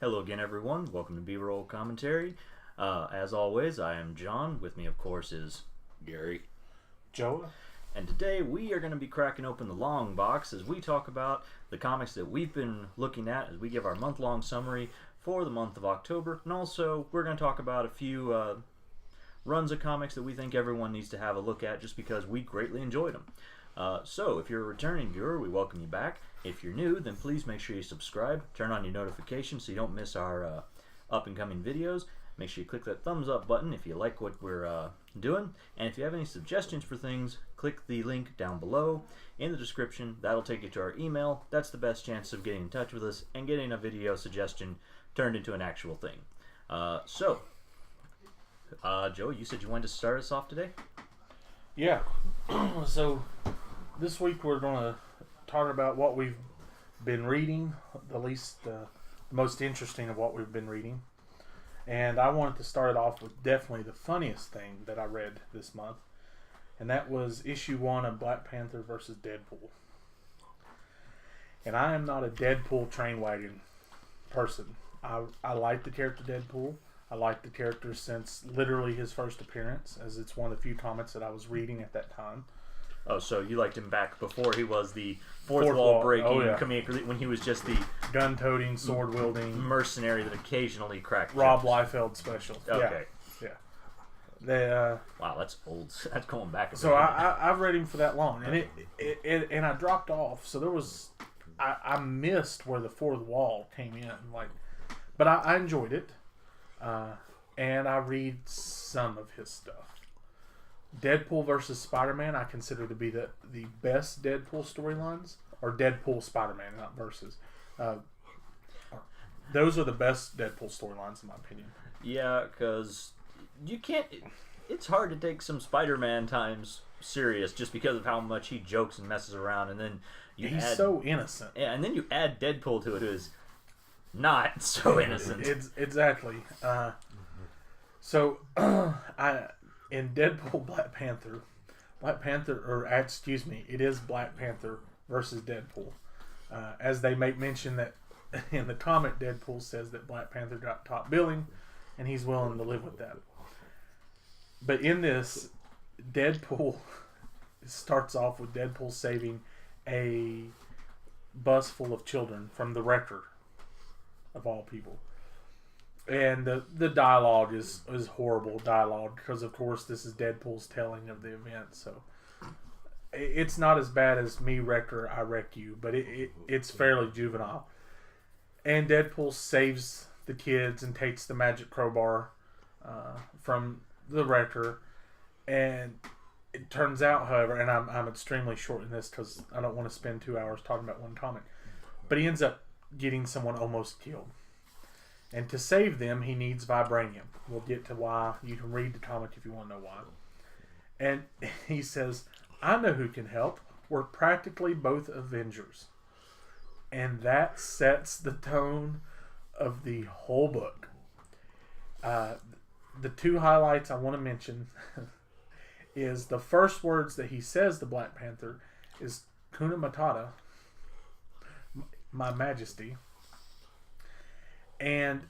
Hello again, everyone. Welcome to B-Roll Commentary. As always, I am John. With me, of course, is Gary. Joe. And today we are going to be cracking open the Longbox as we talk about the comics that we've been looking at as we give our month-long summary for the month of October. And also, we're going to talk about a few runs of comics that we think everyone needs to have a look at just because we greatly enjoyed them. So, if you're a returning viewer, we welcome you back. If you're new, then please make sure you subscribe, turn on your notifications so you don't miss our up-and-coming videos. Make sure you click that thumbs up button if you like what we're doing. And if you have any suggestions for things, click the link down below in the description. That'll take you to our email. That's the best chance of getting in touch with us and getting a video suggestion turned into an actual thing. Joe, you said you wanted to start us off today? Yeah. So this week we're going to talk about what we've been reading, the most interesting of what we've been reading. And I wanted to start it off with definitely the funniest thing that I read this month. And that was issue 1 of Black Panther versus Deadpool. And I am not a Deadpool train wagon person. I like the character Deadpool. I like the character since literally his first appearance, as it's one of the few comics that I was reading at that time. Oh, so you liked him back before he was the fourth wall breaking comedic relief, when he was just the gun-toting, sword-wielding mercenary that occasionally cracked Rob jokes. Liefeld special. Okay. Yeah. They, wow, that's old. That's going back a bit. So I've read him for that long, and and I dropped off. So there was I missed where the fourth wall came in, but I enjoyed it, and I read some of his stuff. Deadpool versus Spider-Man I consider to be the best Deadpool storylines, or Deadpool Spider-Man, not versus. Those are the best Deadpool storylines in my opinion. Yeah, because you can't. It's hard to take some Spider-Man times serious just because of how much he jokes and messes around, and then he's so innocent. Yeah, and then you add Deadpool to it, who is not so innocent. Exactly. So in Deadpool it is Black Panther versus Deadpool. As they make mention that in the comic, Deadpool says that Black Panther got top billing, and he's willing to live with that. But in this, Deadpool starts off with Deadpool saving a bus full of children from the wrecker, of all people. And the dialogue is horrible dialogue because, of course, this is Deadpool's telling of the event. So it's not as bad as Me Wrecker, I Wreck You, but it's fairly juvenile. And Deadpool saves the kids and takes the magic crowbar from the wrecker. And it turns out, however, and I'm extremely short in this because I don't want to spend 2 hours talking about one comic, but he ends up getting someone almost killed. And to save them, he needs vibranium. We'll get to why. You can read the comic if you want to know why. And he says, I know who can help. We're practically both Avengers. And that sets the tone of the whole book. The two highlights I want to mention is the first words that he says to Black Panther is Kuna Matata, my majesty. And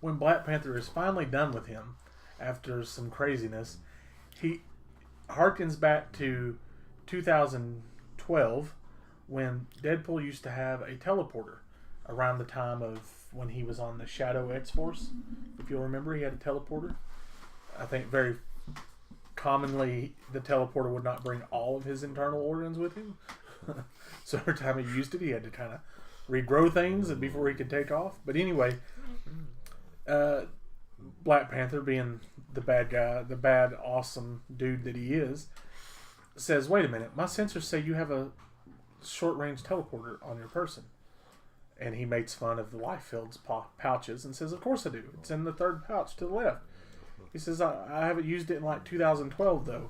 when Black Panther is finally done with him, after some craziness, he harkens back to 2012 when Deadpool used to have a teleporter around the time of when he was on the Shadow X-Force. If you'll remember, he had a teleporter. I think very commonly the teleporter would not bring all of his internal organs with him. So every time he used it, he had to kind of regrow things before he could take off. But anyway, Black Panther, being the bad guy, the bad, awesome dude that he is, says, wait a minute, my sensors say you have a short-range teleporter on your person. And he makes fun of the Liefeld's pouches and says, of course I do. It's in the third pouch to the left. He says, I haven't used it in like 2012 though.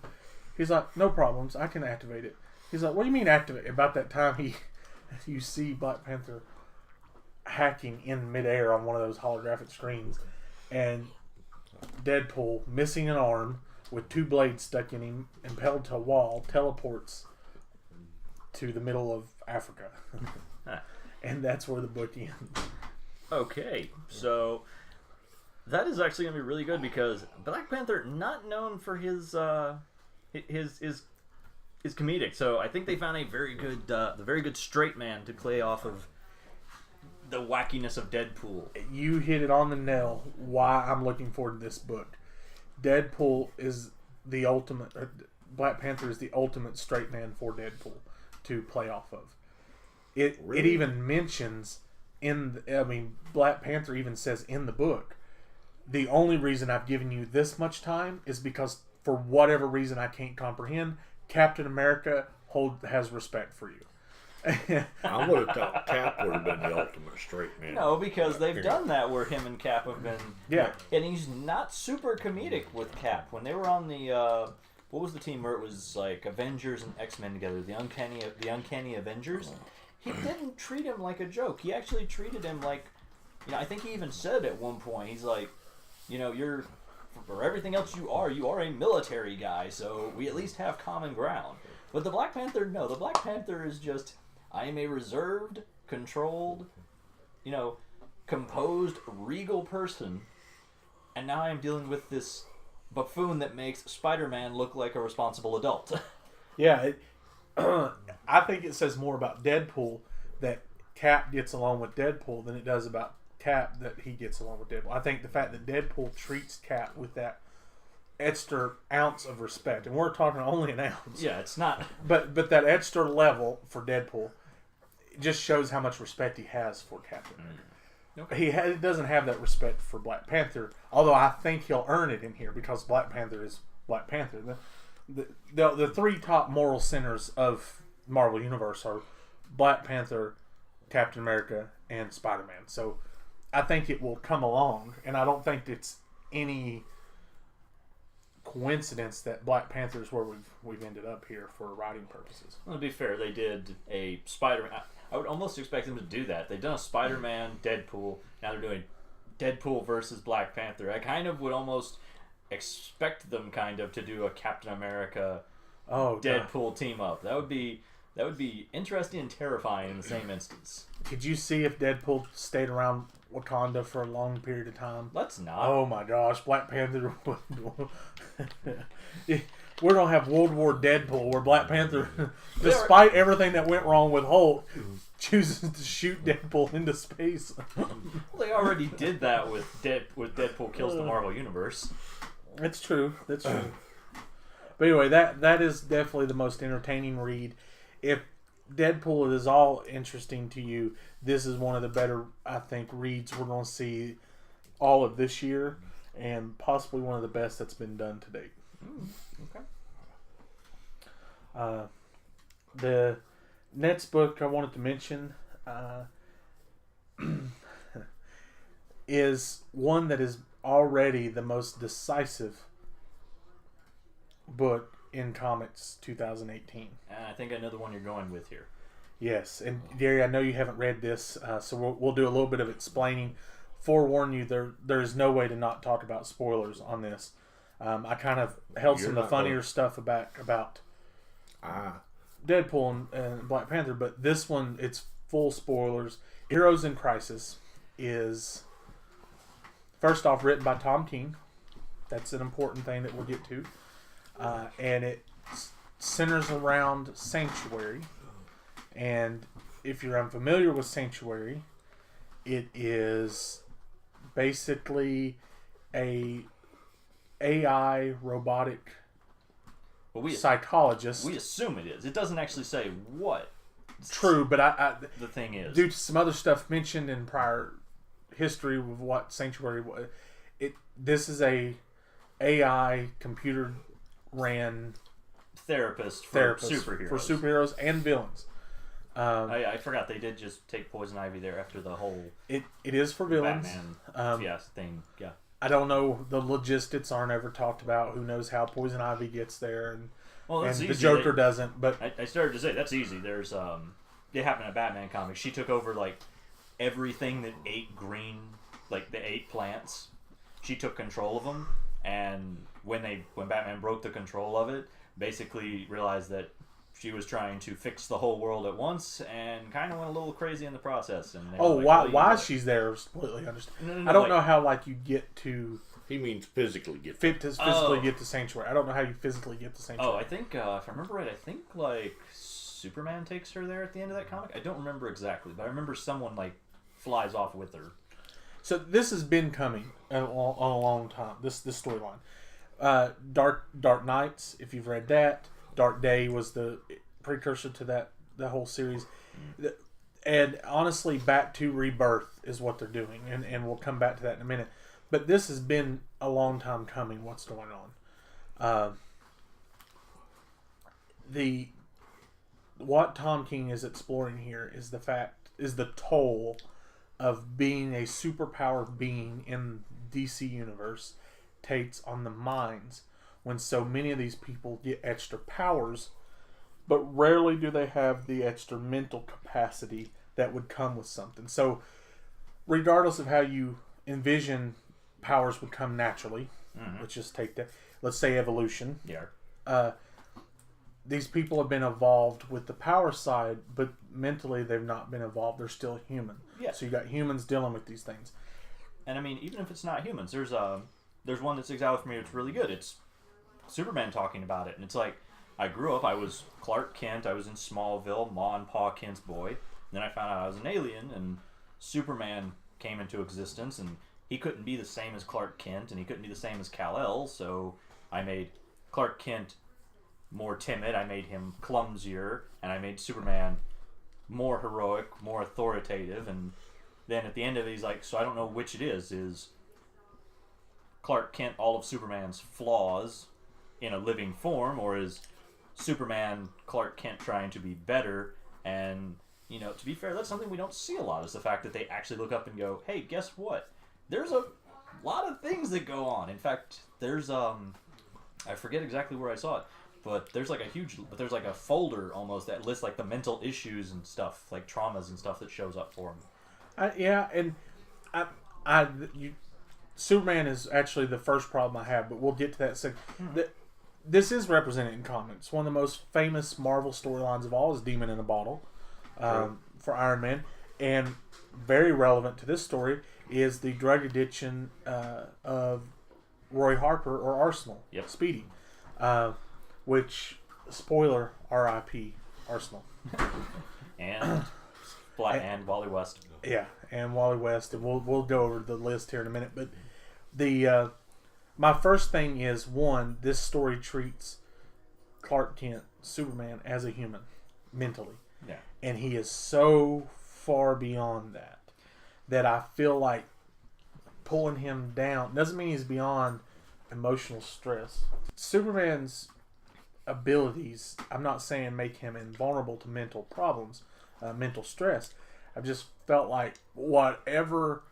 He's like, no problems, I can activate it. He's like, what do you mean activate? About that time you see Black Panther hacking in midair on one of those holographic screens, and Deadpool, missing an arm with 2 blades stuck in him, impelled to a wall, teleports to the middle of Africa. And that's where the book ends. Okay, so that is actually gonna be really good because Black Panther not known for his his comedic. So I think they found a very good straight man to play off of the wackiness of Deadpool. You hit it on the nail. Why I'm looking forward to this book. Deadpool is the ultimate. Black Panther is the ultimate straight man for Deadpool to play off of. It even mentions Black Panther even says in the book, the only reason I've given you this much time is because for whatever reason I can't comprehend, Captain America has respect for you. I would have thought Cap would have been the ultimate straight man. No, because they've done that where him and Cap have been. Yeah. And he's not super comedic with Cap. When they were on the what was the team where it was like Avengers and X-Men together, the Uncanny Avengers, he didn't treat him like a joke. He actually treated him like, I think he even said at one point, he's like, you're, for everything else you are a military guy, so we at least have common ground. But the Black Panther, no. The Black Panther is just, I am a reserved, controlled, composed, regal person, and now I am dealing with this buffoon that makes Spider-Man look like a responsible adult. Yeah, I think it says more about Deadpool that Cap gets along with Deadpool than it does about Cap that he gets along with Deadpool. I think the fact that Deadpool treats Cap with that extra ounce of respect, and we're talking only an ounce. Yeah, it's not. But that extra level for Deadpool just shows how much respect he has for Captain America. Okay. He doesn't have that respect for Black Panther, although I think he'll earn it in here because Black Panther is Black Panther. The three top moral centers of Marvel Universe are Black Panther, Captain America, and Spider-Man. So I think it will come along, and I don't think it's any coincidence that Black Panther is where we've ended up here for writing purposes. Well, to be fair, they did a Spider-Man. I would almost expect them to do that. They've done a Spider-Man, Deadpool. Now they're doing Deadpool versus Black Panther. I kind of would almost expect them kind of to do a Captain America, Deadpool team up. That would be interesting and terrifying in the same instance. Could you see if Deadpool stayed around Wakanda for a long period of time? Let's not. Oh my gosh, Black Panther. We're going to have World War Deadpool where Black Panther, despite everything that went wrong with Hulk, chooses to shoot Deadpool into space. Well, they already did that with Deadpool Kills the Marvel Universe. That's true. That's true. But anyway, that is definitely the most entertaining read. If Deadpool is all interesting to you, this is one of the better, I think, reads we're going to see all of this year, and possibly one of the best that's been done to date. Okay. The next book I wanted to mention is one that is already the most decisive book in comics 2018. And I think I know the one you're going with here. Yes, and Gary, I know you haven't read this, so we'll do a little bit of explaining. Forewarn you, there is no way to not talk about spoilers on this. I kind of held some of the funnier stuff about Deadpool and Black Panther, but this one, it's full spoilers. Heroes in Crisis is, first off, written by Tom King. That's an important thing that we'll get to. And it centers around Sanctuary. And if you're unfamiliar with Sanctuary, it is basically a AI robotic psychologist. We assume it is. It doesn't actually say what. True, but the thing is, due to some other stuff mentioned in prior history of what Sanctuary was, this is a AI computer ran therapist for superheroes and villains. I forgot they did just take Poison Ivy there after the whole. It is for villains. Batman thing. Yeah. I don't know. The logistics aren't ever talked about. Who knows how Poison Ivy gets there, and the Joker doesn't. But I started to say that's easy. There's it happened in a Batman comic. She took over like everything that ate green, like the 8 plants. She took control of them, and when Batman broke the control of it, basically realized that she was trying to fix the whole world at once and kind of went a little crazy in the process. And they Oh, were like, why she's there is completely understand. No, I don't like- know how like you get to He means physically get physically get to Sanctuary. I don't know how you physically get to Sanctuary. Oh, I think if I remember right, I think like Superman takes her there at the end of that comic. I don't remember exactly, but I remember someone like flies off with her. So this has been coming a long time. This storyline, Dark Knights. If you've read that, Dark Day was the precursor to that whole series. And honestly, back to Rebirth is what they're doing, and we'll come back to that in a minute. But this has been a long time coming. What's going on? What Tom King is exploring here is the toll of being a superpowered being in DC universe takes on the minds when so many of these people get extra powers, but rarely do they have the extra mental capacity that would come with something. So regardless of how you envision powers would come naturally, let's just take that, let's say evolution. Yeah. These people have been evolved with the power side, but mentally they've not been evolved. They're still human. Yeah. So you got humans dealing with these things. And I mean, even if it's not humans, there's one that sticks out for me. It's really good. It's Superman talking about it, and it's like, I grew up. I was Clark Kent. I was in Smallville, Ma and Pa Kent's boy. Then I found out I was an alien, and Superman came into existence, and he couldn't be the same as Clark Kent, and he couldn't be the same as Kal-El. So I made Clark Kent more timid. I made him clumsier, and I made Superman more heroic, more authoritative. And then at the end of it, he's like, so I don't know which it is. Is Clark Kent all of Superman's flaws in a living form, or is Superman Clark Kent trying to be better? And, you know, to be fair, that's something we don't see a lot, is the fact that they actually look up and go, hey, guess what? There's a lot of things that go on. In fact, there's, I forget exactly where I saw it, but there's like there's like a folder almost that lists like the mental issues and stuff, like traumas and stuff that shows up for him. Superman is actually the first problem I have, but we'll get to that second. This is represented in comics. One of the most famous Marvel storylines of all is Demon in a Bottle for Iron Man. And very relevant to this story is the drug addiction of Roy Harper, or Arsenal, Speedy. Which, spoiler, R.I.P. Arsenal. And Wally West. Yeah, and Wally West, and we'll go over the list here in a minute. But my first thing is, one, this story treats Clark Kent, Superman, as a human, mentally. Yeah. And he is so far beyond that I feel like pulling him down doesn't mean he's beyond emotional stress. Superman's abilities, I'm not saying make him invulnerable to mental problems, mental stress. I've just felt like whatever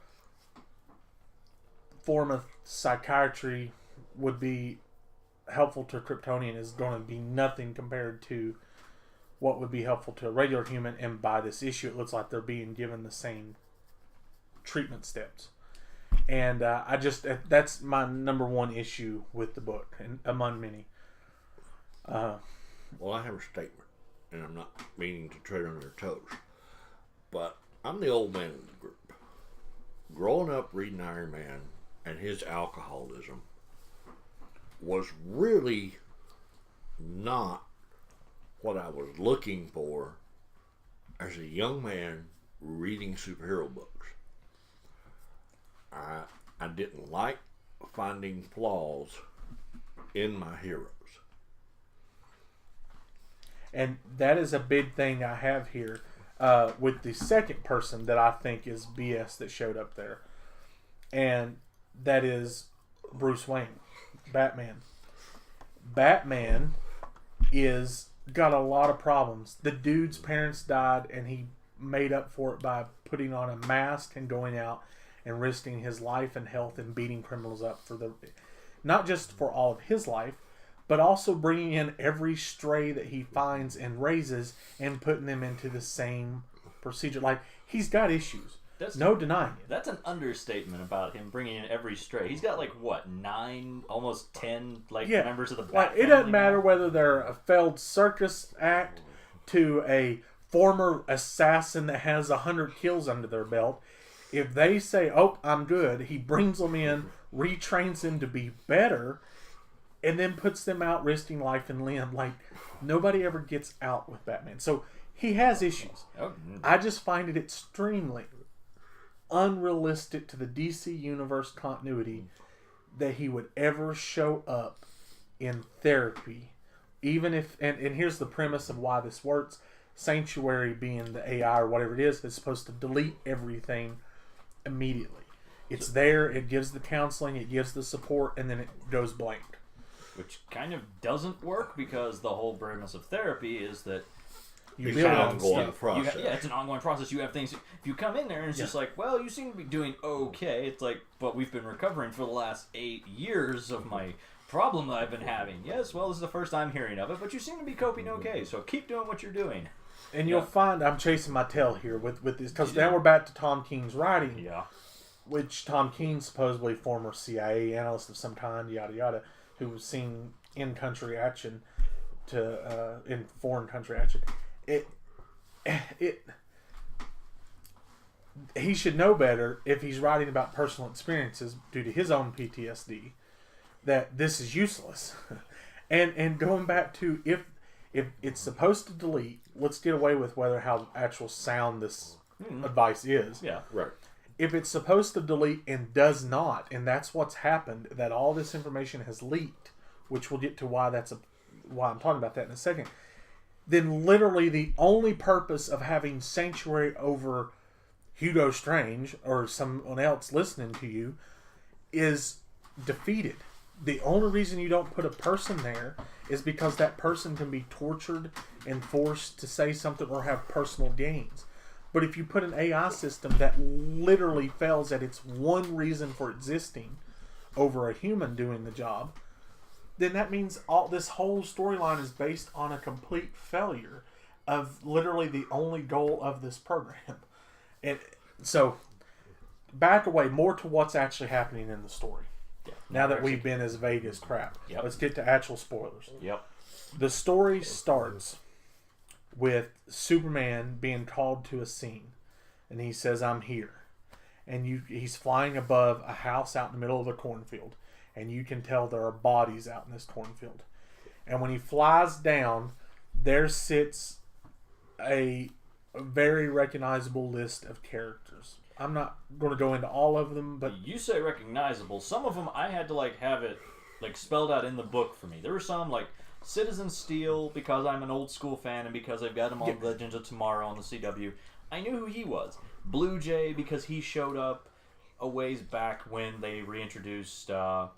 form of psychiatry would be helpful to a Kryptonian is going to be nothing compared to what would be helpful to a regular human. And by this issue, it looks like they're being given the same treatment steps. And that's my number one issue with the book, and among many. Well, I have a statement, and I'm not meaning to tread on your toes, but I'm the old man in the group. Growing up reading Iron Man and his alcoholism was really not what I was looking for as a young man reading superhero books. I didn't like finding flaws in my heroes. And that is a big thing I have here with the second person that I think is BS that showed up there. And that is Bruce Wayne, Batman. Batman is got a lot of problems. The dude's parents died, and he made up for it by putting on a mask and going out and risking his life and health and beating criminals up for not just for all of his life, but also bringing in every stray that he finds and raises and putting them into the same procedure. Like, he's got issues. No denying it. That's an understatement about him bringing in every stray. He's got like what 9, almost 10 members of the Bat It doesn't family matter now. whether they're a failed circus act to a former assassin that has 100 kills under their belt. If they say, "Oh, I'm good," he brings them in, retrains them to be better, and then puts them out risking life and limb. Like, nobody ever gets out with Batman. So he has issues. Oh, I just find it extremely unrealistic to the DC Universe continuity that he would ever show up in therapy. Even if, and here's the premise of why this works. Sanctuary, being the AI or whatever it is supposed to delete everything immediately. It's there, it gives the counseling, it gives the support, and then it goes blank. which kind of doesn't work because the whole premise of therapy is that You It's build an on ongoing stuff. process. it's an ongoing process. You have things. If you come in there and it's just like, well, you seem to be doing okay. It's like, but we've been recovering for the last 8 years of my problem that I've been having. Yes, well, this is the first time hearing of it, but you seem to be coping okay. So keep doing what you're doing. And you'll find I'm chasing my tail here with this, because now we're back to Tom King's writing, Yeah. which Tom King, supposedly former CIA analyst of some kind, yada yada, who was seen in country action to in foreign country action. He should know better if he's writing about personal experiences due to his own PTSD that this is useless. and going back to if it's supposed to delete, let's get away with whether how actual sound this advice is. Yeah. Right. If it's supposed to delete and does not, and that's what's happened, that all this information has leaked, which we'll get to why why I'm talking about that in a second, then literally the only purpose of having Sanctuary over Hugo Strange or someone else listening to you is defeated. The only reason you don't put a person there is because that person can be tortured and forced to say something or have personal gains. But if you put an AI system that literally fails at its one reason for existing over a human doing the job, then that means all this whole storyline is based on a complete failure of literally the only goal of this program. And so, back away more to what's actually happening in the story. Yeah. Now that we've been as vague as crap. Yep. Let's get to actual spoilers. Yep. The story starts with Superman being called to a scene, and he says, "I'm here." And he's flying above a house out in the middle of a cornfield, and you can tell there are bodies out in this cornfield. And when he flies down, there sits a very recognizable list of characters. I'm not going to go into all of them, but You say recognizable. Some of them I had to have it spelled out in the book for me. There were some like Citizen Steel because I'm an old school fan and because I've got him on Legends of Tomorrow on the CW. I knew who he was. Blue Jay because he showed up a ways back when they reintroduced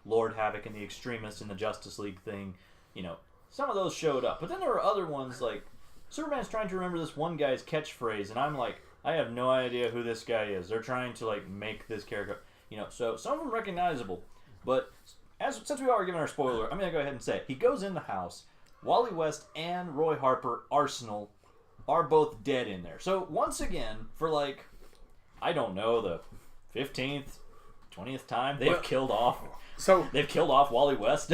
Lord Havoc and the Extremists in the Justice League thing. You know, some of those showed up. But then there were other ones like Superman's trying to remember this one guy's catchphrase, and I'm like, I have no idea who this guy is. They're trying to make this character, so some of them recognizable. But since we are giving our spoiler, I'm gonna go ahead and say it. He goes in the house. Wally West and Roy Harper, Arsenal, are both dead in there. So once again, for I don't know, the 15th, 20th time they've killed off Wally West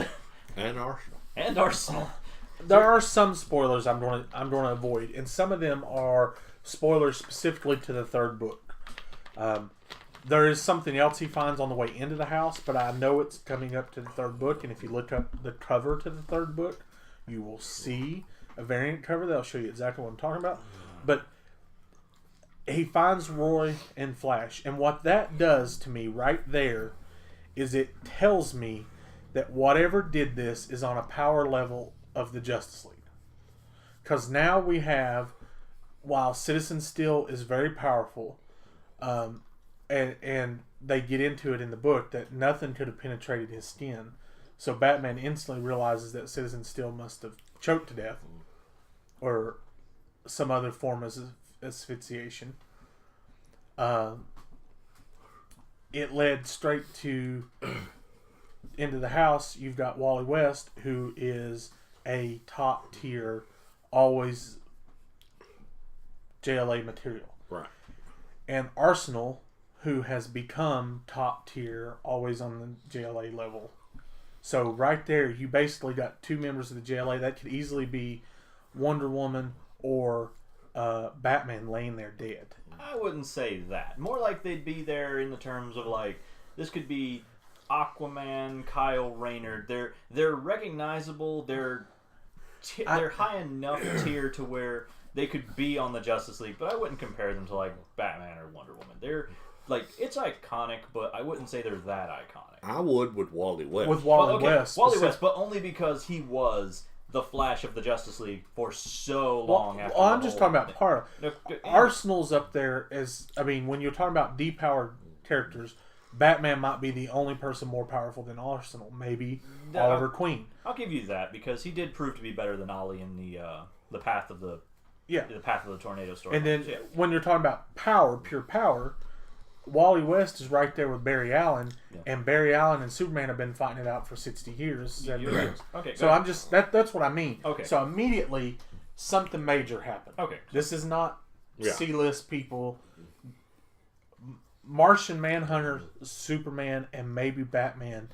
And Arsenal. and Arsenal. there are some spoilers I'm going to avoid, and some of them are spoilers specifically to the third book. There is something else he finds on the way into the house, but I know it's coming up to the third book, and if you look up the cover to the third book, you will see a variant cover that'll show you exactly what I'm talking about. But he finds Roy and Flash, and what that does to me right there is it tells me that whatever did this is on a power level of the Justice League. Because now we have, while Citizen Steel is very powerful, and they get into it in the book that nothing could have penetrated his skin, so Batman instantly realizes that Citizen Steel must have choked to death or some other form of asphyxiation. It led straight to into the house. You've got Wally West, who is a top tier, always JLA material. Right. And Arsenal who has become top tier, always on the JLA level. So right there, you basically got two members of the JLA. That could easily be Wonder Woman or Batman laying there dead. I wouldn't say that. More like they'd be there in the terms of like, this could be Aquaman, Kyle Rayner. They're recognizable. They're high enough tier to where they could be on the Justice League, but I wouldn't compare them to like Batman or Wonder Woman. They're like, it's iconic, but I wouldn't say they're that iconic. I would with Wally West. With Wally West. Wally West, but only because he was the Flash of the Justice League for so long after. Well, I'm just talking about part. No, Arsenal's up there as, I mean, when you're talking about depowered characters, Batman might be the only person more powerful than Arsenal. Maybe Oliver Queen. I'll give you that because he did prove to be better than Ollie in the Path of the Path of the Tornado story. And then when you're talking about power, pure power, Wally West is right there with Barry Allen, and Barry Allen and Superman have been fighting it out for 60 years, 70 years. Okay, so I'm just that's what I mean. Okay. So immediately something major happened. Okay. This is not C-list people. Martian Manhunter, Superman, and maybe Batman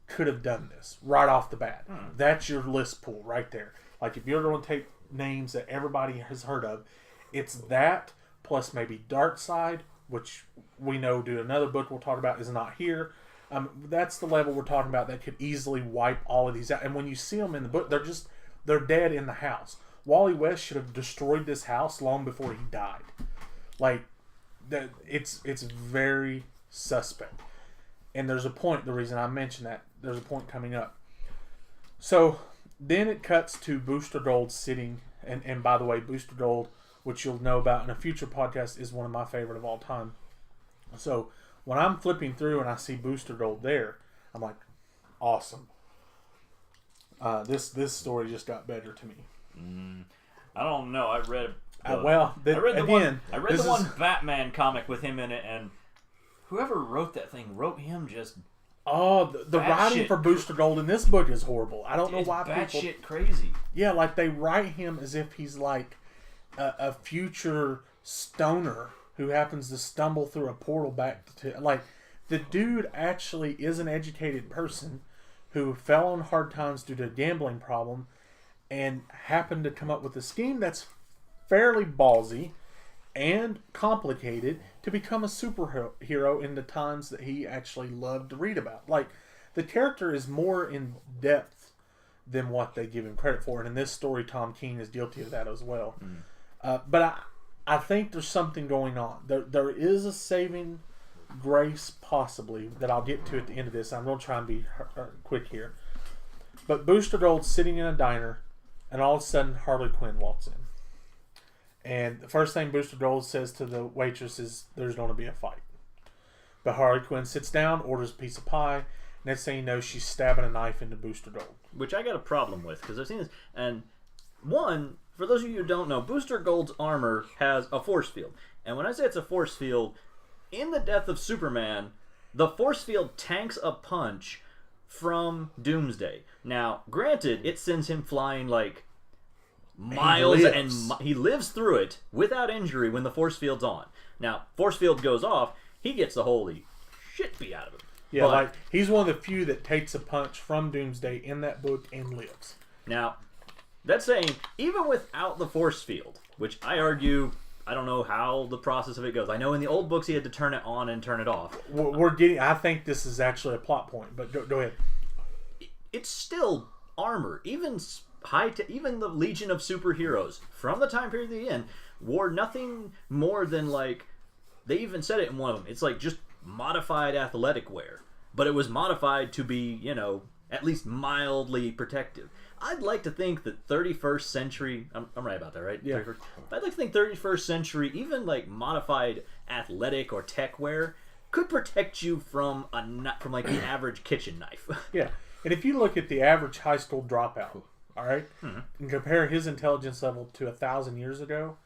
could have done this right off the bat. That's your list pool right there. Like if you're going to take names that everybody has heard of, it's that plus maybe Darkseid, which we know due to another book we'll talk about is not here. That's the level we're talking about that could easily wipe all of these out. And when you see them in the book, they're dead in the house. Wally West should have destroyed this house long before he died. Like that, it's very suspect. And there's a point. The reason I mention that, there's a point coming up. So then it cuts to Booster Gold sitting, and by the way, Booster Gold, which you'll know about in a future podcast, is one of my favorite of all time. So when I'm flipping through and I see Booster Gold there, I'm like, awesome. This story just got better to me. I don't know. I read the one Batman comic with him in it, and whoever wrote that thing wrote him just. Oh, the writing for Booster Gold in this book is horrible. I don't know why people. Shit crazy. Yeah, like they write him as if he's like a future stoner who happens to stumble through a portal back to, like, the dude actually is an educated person who fell on hard times due to a gambling problem and happened to come up with a scheme that's fairly ballsy and complicated to become a superhero in the times that he actually loved to read about. Like, the character is more in depth than what they give him credit for, and in this story Tom King is guilty of that as well. But I think there's something going on. There is a saving grace possibly that I'll get to at the end of this. I'm going to try and be quick here. But Booster Gold's sitting in a diner, and all of a sudden Harley Quinn walks in. And the first thing Booster Gold says to the waitress is, there's going to be a fight. But Harley Quinn sits down, orders a piece of pie. Next thing you know, she's stabbing a knife into Booster Gold. Which I got a problem with, because I've seen this. And one, for those of you who don't know, Booster Gold's armor has a force field. And when I say it's a force field, in the death of Superman, the force field tanks a punch from Doomsday. Now, granted, it sends him flying like miles, and he lives through it without injury when the force field's on. Now, force field goes off, he gets the holy shit beat out of him. Yeah, but, like, he's one of the few that takes a punch from Doomsday in that book and lives. Now, that's saying, even without the force field, which I argue, I don't know how the process of it goes. I know in the old books he had to turn it on and turn it off. I think this is actually a plot point, but go ahead. It's still armor. Even the Legion of Superheroes from the time period of the end wore nothing more than, like, they even said it in one of them. It's like just modified athletic wear, but it was modified to be, at least mildly protective. I'd like to think that 31st century, I'm right about that, right? Yeah. 31st, I'd like to think 31st century, even like modified athletic or tech wear, could protect you from like the average kitchen knife. Yeah, and if you look at the average high school dropout, all right, and compare his intelligence level to 1,000 years ago,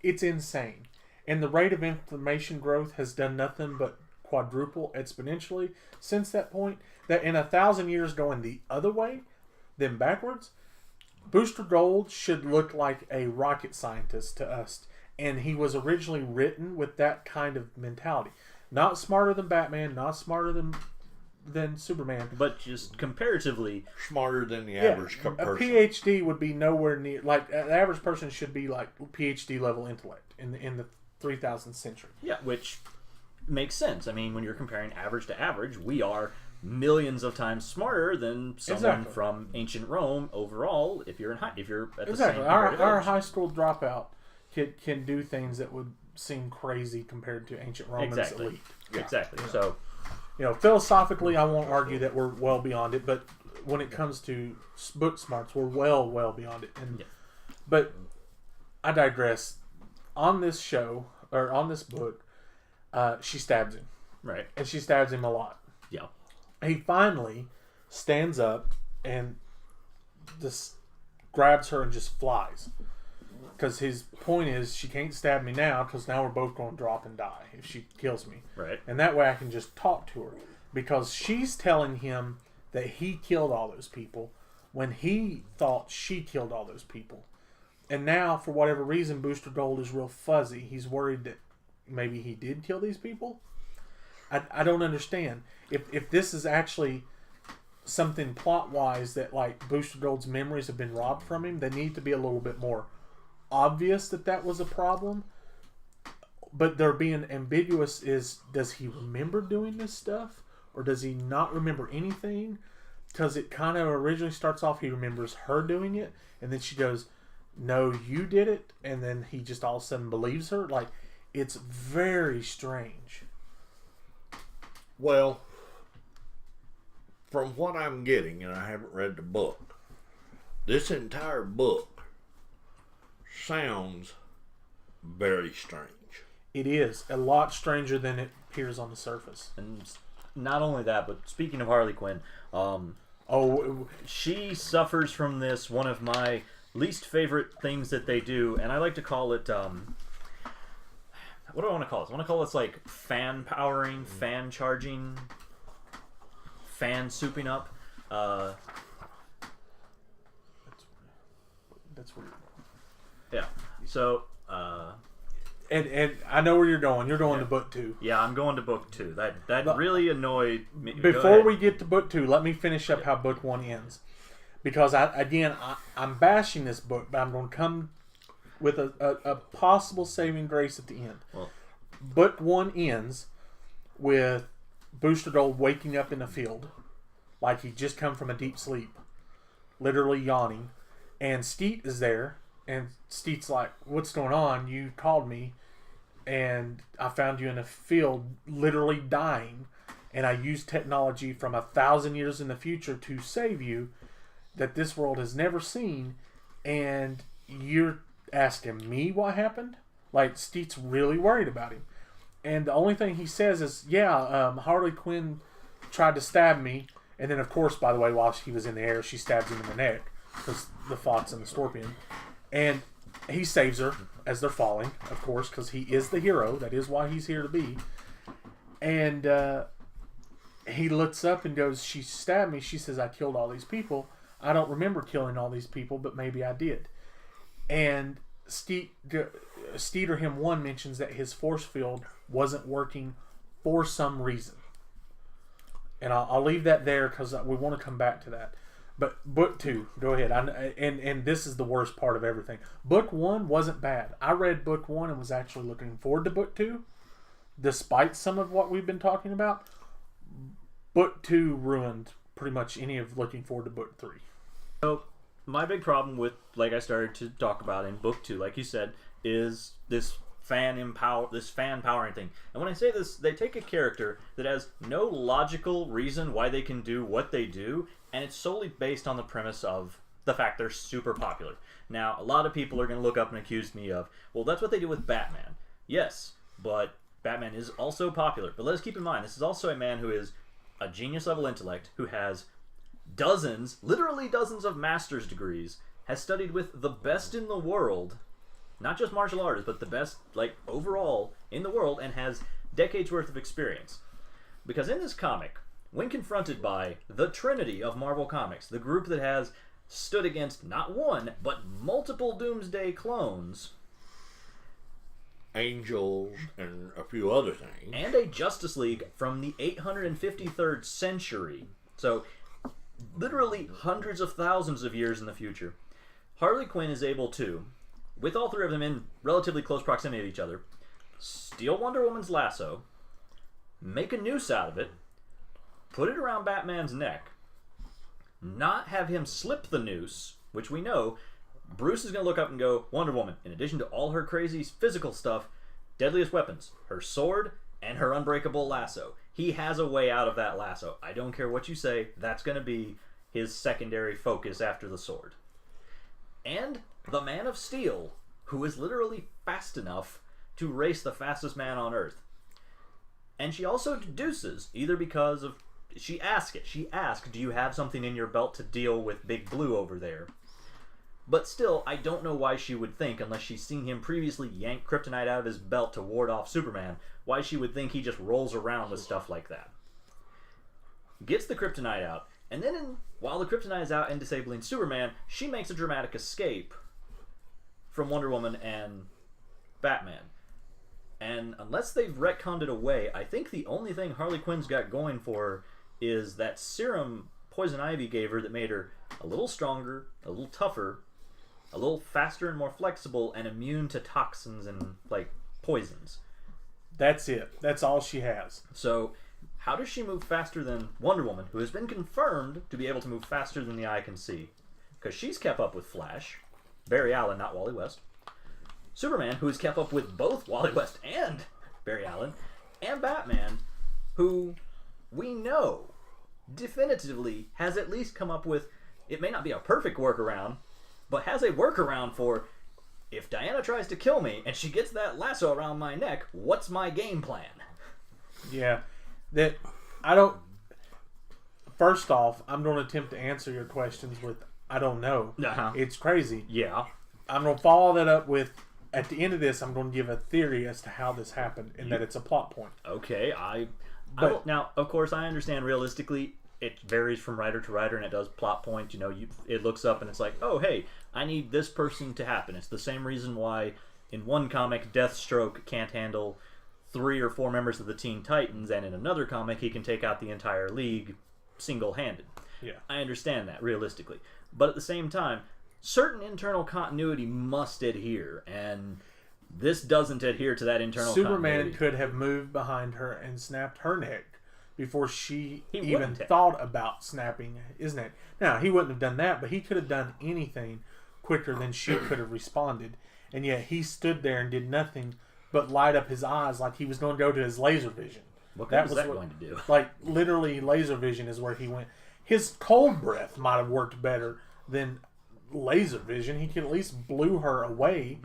it's insane. And the rate of information growth has done nothing but quadruple exponentially since that point. That in 1,000 years going the other way, then backwards, Booster Gold should look like a rocket scientist to us. And he was originally written with that kind of mentality. Not smarter than Batman, not smarter than Superman. But just comparatively Smarter than the average a person. PhD would be nowhere near, like, an average person should be like PhD level intellect in the 3000th century. Yeah, which makes sense. I mean, when you're comparing average to average, we are millions of times smarter than someone from ancient Rome overall. If you're at the same our age. high school dropout can do things that would seem crazy compared to ancient Romans elite. Yeah. Exactly. So, philosophically, I won't argue that we're well beyond it, but when it comes to book smarts, we're well beyond it. And but I digress. On this show or on this book, she stabs him, right, and she stabs him a lot. Yeah. He finally stands up and just grabs her and just flies. Because his point is, she can't stab me now because now we're both going to drop and die if she kills me. Right. And that way I can just talk to her. Because she's telling him that he killed all those people when he thought she killed all those people. And now, for whatever reason, Booster Gold is real fuzzy. He's worried that maybe he did kill these people. I don't understand. If this is actually something plot-wise that, like, Booster Gold's memories have been robbed from him, they need to be a little bit more obvious that was a problem. But they're being ambiguous is, does he remember doing this stuff? Or does he not remember anything? Because it kind of originally starts off, he remembers her doing it. And then she goes, no, you did it. And then he just all of a sudden believes her. Like, it's very strange. Well, from what I'm getting, and I haven't read the book, this entire book sounds very strange. It is a lot stranger than it appears on the surface. And not only that, but speaking of Harley Quinn, she suffers from this, one of my least favorite things that they do, and I like to call it, what do I want to call this? I want to call this like fan powering, fan charging, fan souping up. That's weird. Yeah. So, and I know where you're going. You're going to book 2. Yeah, I'm going to book 2. That really annoyed me. Before we get to book 2, let me finish up how book 1 ends. Because, I'm bashing this book, but I'm going to come with a possible saving grace at the end. Well, book 1 ends with Booster Gold waking up in a field. Like he just come from a deep sleep. Literally yawning. And Steet is there. And Steet's like, what's going on? You called me. And I found you in a field literally dying. And I used technology from 1,000 years in the future to save you that this world has never seen. And you're asking me what happened? Like, Steet's really worried about him. And the only thing he says is, Harley Quinn tried to stab me. And then, of course, by the way, while he was in the air, she stabs him in the neck. Because the Fox and the Scorpion. And he saves her as they're falling, of course, because he is the hero. That is why he's here to be. And he looks up and goes, she stabbed me. She says, I killed all these people. I don't remember killing all these people, but maybe I did. And Steederham 1 mentions that his force field wasn't working for some reason. And I'll leave that there because we want to come back to that. But book 2, go ahead. And this is the worst part of everything. Book 1 wasn't bad. I read book 1 and was actually looking forward to book 2, despite some of what we've been talking about. Book 2 ruined pretty much any of looking forward to book 3. So, my big problem with, like I started to talk about in book 2, like you said, is this fan powering thing. And when I say this, they take a character that has no logical reason why they can do what they do, and it's solely based on the premise of the fact they're super popular. Now, a lot of people are going to look up and accuse me of, well, that's what they do with Batman. Yes, but Batman is also popular. But let us keep in mind, this is also a man who is a genius level intellect, who has dozens, literally dozens of master's degrees, has studied with the best in the world, not just martial artists, but the best, like, overall in the world, and has decades worth of experience. Because in this comic, when confronted by the Trinity of Marvel Comics, the group that has stood against not one, but multiple Doomsday clones, angels, and a few other things. And a Justice League from the 853rd century. So, literally hundreds of thousands of years in the future. Harley Quinn is able to, with all three of them in relatively close proximity to each other, steal Wonder Woman's lasso, make a noose out of it, put it around Batman's neck, not have him slip the noose, which we know Bruce is going to look up and go, Wonder Woman, in addition to all her crazy physical stuff, deadliest weapons, her sword and her unbreakable lasso. He has a way out of that lasso. I don't care what you say, that's going to be his secondary focus after the sword. And the Man of Steel, who is literally fast enough to race the fastest man on Earth. And she also deduces, either because of... She asked, do you have something in your belt to deal with Big Blue over there? But still, I don't know why she would think, unless she's seen him previously yank kryptonite out of his belt to ward off Superman, why she would think he just rolls around with stuff like that. Gets the kryptonite out, and then while the kryptonite is out and disabling Superman, she makes a dramatic escape from Wonder Woman and Batman. And unless they've retconned it away, I think the only thing Harley Quinn's got going for her is that serum Poison Ivy gave her that made her a little stronger, a little tougher, a little faster and more flexible, and immune to toxins and, like, poisons. That's it. That's all she has. So, how does she move faster than Wonder Woman, who has been confirmed to be able to move faster than the eye can see? Because she's kept up with Flash, Barry Allen, not Wally West. Superman, who has kept up with both Wally West and Barry Allen, and Batman, who we know definitively has at least come up with, it may not be a perfect workaround, but has a workaround for, if Diana tries to kill me and she gets that lasso around my neck, what's my game plan? Yeah. That I don't... First off, I'm going to attempt to answer your questions with, I don't know. Uh-huh. It's crazy. Yeah. I'm going to follow that up with, at the end of this, I'm going to give a theory as to how this happened and that it's a plot point. Okay, now, of course, I understand realistically it varies from writer to writer, and it does plot point. You know, it looks up and it's like, oh, hey, I need this person to happen. It's the same reason why in one comic Deathstroke can't handle 3 or 4 members of the Teen Titans, and in another comic he can take out the entire league single-handed. Yeah. I understand that realistically, but at the same time, certain internal continuity must adhere, and this doesn't adhere to that internal Superman continuity. could have moved behind her and snapped her neck before she He even wouldn't have. thought about snapping his neck. Now, he wouldn't have done that, but he could have done anything quicker than she could have responded. And yet he stood there and did nothing but light up his eyes like he was going to go to his laser vision. What good was that going to do? Like, literally, laser vision is where he went. His cold breath might have worked better than laser vision. He could at least blew her away.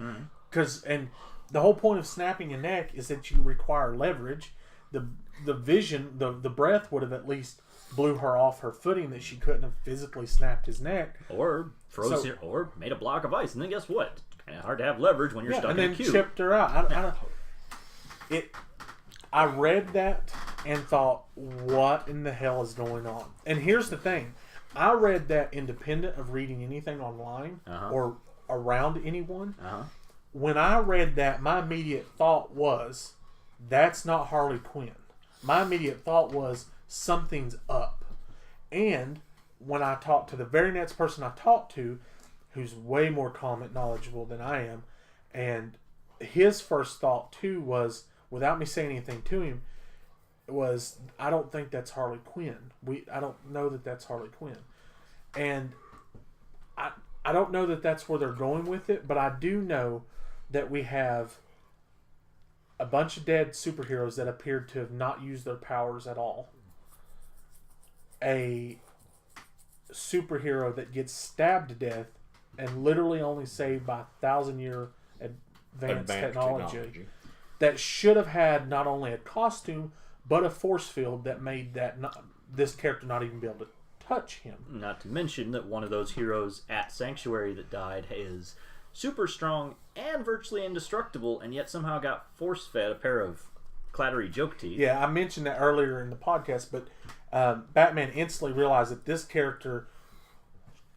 And the whole point of snapping a neck is that you require leverage. The vision, the breath would have at least blew her off her footing, that she couldn't have physically snapped his neck. Or or made a block of ice, and then guess what? It's kind of hard to have leverage when you're stuck in a cube. And then chipped her out. I read that and thought, what in the hell is going on? And here's the thing. I read that independent of reading anything online or around anyone. When I read that, my immediate thought was, that's not Harley Quinn. My immediate thought was, something's up. And when I talked to the very next person I talked to, who's way more comic knowledgeable than I am, and his first thought too was, without me saying anything to him, was, I don't think that's Harley Quinn. I don't know that that's Harley Quinn. And I don't know that that's where they're going with it, but I do know that we have a bunch of dead superheroes that appeared to have not used their powers at all. A superhero that gets stabbed to death and literally only saved by 1,000-year advanced technology that should have had not only a costume but a force field that made this character not even be able to touch him. Not to mention that one of those heroes at Sanctuary that died is super strong and virtually indestructible, and yet somehow got force-fed a pair of clattery joke teeth. Yeah, I mentioned that earlier in the podcast, but Batman instantly realized that this character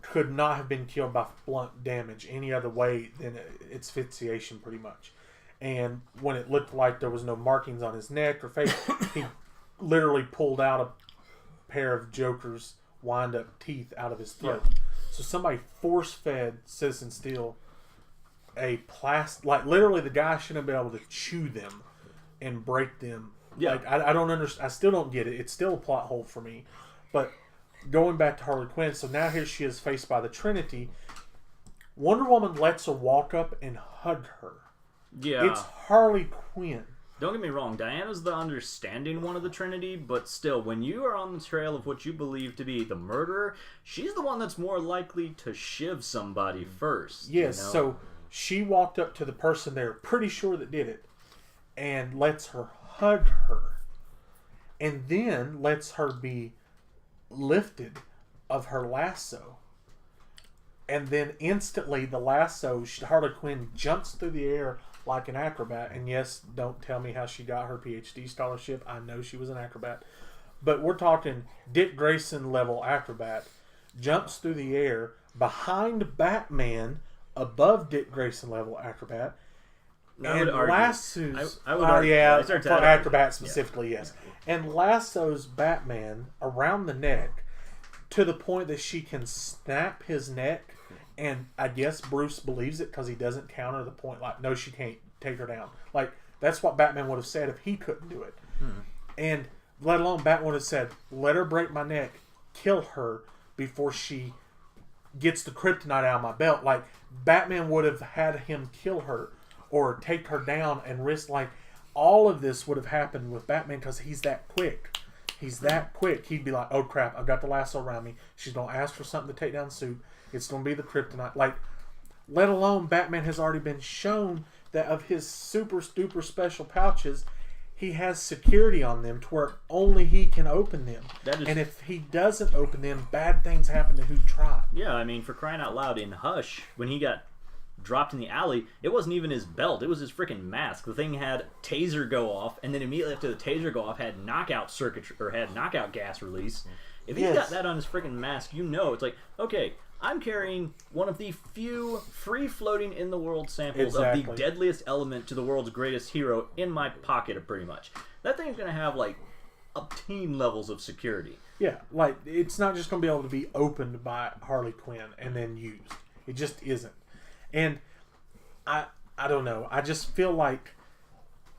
could not have been killed by blunt damage any other way than asphyxiation, pretty much. and when it looked like there was no markings on his neck or face, he literally pulled out a pair of Joker's wind-up teeth out of his throat. Yeah. So somebody force-fed Citizen Steel a plastic, like literally the guy shouldn't have been able to chew them and break them. Yeah. Like, I don't understand. I still don't get it. It's still a plot hole for me. But going back to Harley Quinn, so now here she is faced by the Trinity. Wonder Woman lets her walk up and hug her. Yeah. It's Harley Quinn. Don't get me wrong, Diana's the understanding one of the Trinity, but still, when you are on the trail of what you believe to be the murderer, she's the one that's more likely to shiv somebody first. Yes, you know? So she walked up to the person they're pretty sure that did it and lets her hug her. And then lets her be lifted of her lasso. And then instantly the lasso, Harley Quinn jumps through the air like an acrobat. And yes, don't tell me how she got her PhD scholarship. I know she was an acrobat. But we're talking Dick Grayson level acrobat. Jumps through the air behind Batman, above Dick Grayson level acrobat. And lassos. I would argue. Yeah, for acrobat specifically, yes. And lassos Batman around the neck to the point that she can snap his neck. And I guess Bruce believes it because he doesn't counter the point. Like, no, she can't take her down. Like, that's what Batman would have said if he couldn't do it. And let alone Batman would have said, let her break my neck, kill her before she gets the kryptonite out of my belt. Like, Batman would have had him kill her or take her down and risk, like, all of this would have happened with Batman because he's that quick. He's that quick. He'd be like, oh crap, I've got the lasso around me. She's going to ask for something to take down Soup. It's going to be the kryptonite. Like, let alone Batman has already been shown that of his super duper special pouches, he has security on them to where only he can open them. And if he doesn't open them, bad things happen to who tried. Yeah, I mean, for crying out loud, in Hush, when he got dropped in the alley, it wasn't even his belt. It was his freaking mask. The thing had taser go off, and then immediately after the taser go off, had knockout circuitry, or had knockout gas release. If he's got that on his freaking mask, you know it's like, okay, I'm carrying one of the few free-floating in the world samples of the deadliest element to the world's greatest hero in my pocket, pretty much. That thing's going to have, like, obscene levels of security. Yeah, like, it's not just going to be able to be opened by Harley Quinn and then used. It just isn't. And I don't know. I just feel like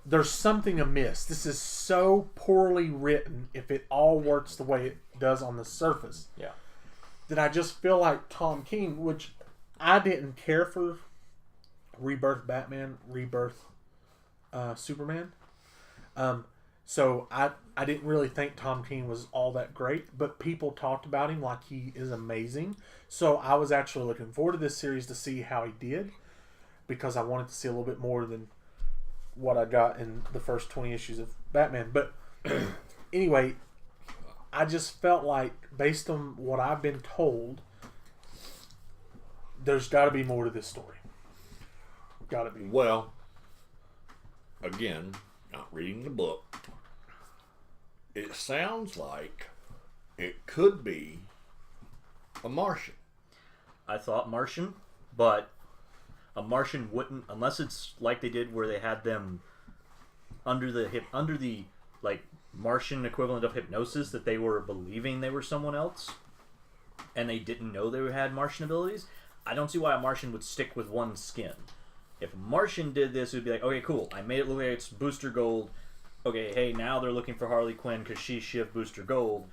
there's something amiss. This is so poorly written if it all works the way it does on the surface. Yeah. That I just feel like Tom King, which I didn't care for Rebirth Batman, Rebirth Superman. So I didn't really think Tom King was all that great, but people talked about him like he is amazing. So I was actually looking forward to this series to see how he did, because I wanted to see a little bit more than what I got in the first 20 issues of Batman. But anyway, I just felt like, based on what I've been told, there's got to be more to this story. Got to be. Well, again, not reading the book, it sounds like it could be a Martian. I thought Martian, but a Martian wouldn't, unless it's like they did where they had them under the like Martian equivalent of hypnosis, that they were believing they were someone else and they didn't know they had Martian abilities. I don't see why a Martian would stick with one skin. If a Martian did this, it would be like, okay, cool, I made it look like it's Booster Gold. Okay, hey, now they're looking for Harley Quinn because she shivved Booster Gold.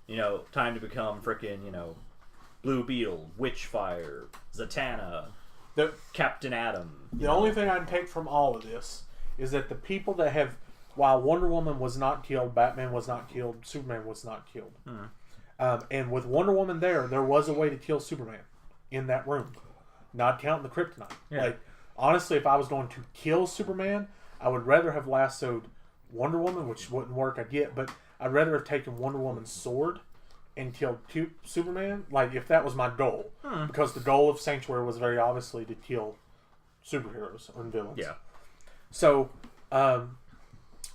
You know, time to become frickin', you know, Blue Beetle, Witchfire, Zatanna, Captain Atom. The only thing I can take from all of this is that the people that have, while Wonder Woman was not killed, Batman was not killed, Superman was not killed. And with Wonder Woman there was a way to kill Superman in that room. Not counting the kryptonite. Yeah. Like, honestly, if I was going to kill Superman, I would rather have lassoed Wonder Woman, which wouldn't work, I get, but I'd rather have taken Wonder Woman's sword and killed Superman, like, if that was my goal. Because the goal of Sanctuary was very obviously to kill superheroes and villains. Yeah. So,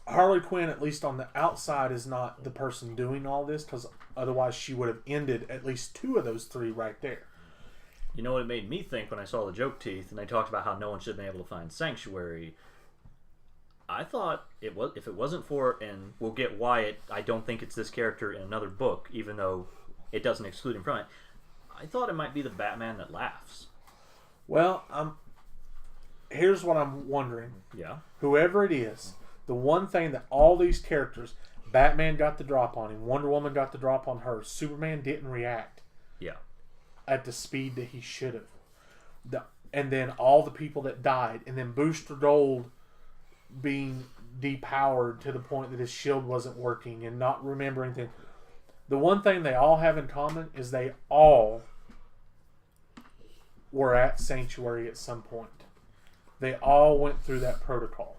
Harley Quinn, at least on the outside, is not the person doing all this, because otherwise she would have ended at least 2 of those 3 right there. You know what it made me think when I saw the joke teeth and they talked about how no one should have been able to find Sanctuary? I thought it was, if it wasn't for, and we'll get why I don't think it's this character in another book, even though it doesn't exclude him from it. I thought it might be the Batman that laughs. Well, here's what I'm wondering. Yeah. Whoever it is, the one thing that all these characters, Batman got the drop on him, Wonder Woman got the drop on her, Superman didn't react. Yeah. At the speed that he should have. And then all the people that died, and then Booster Gold being depowered to the point that his shield wasn't working and not remembering things. The one thing they all have in common is they all were at Sanctuary at some point. They all went through that protocol.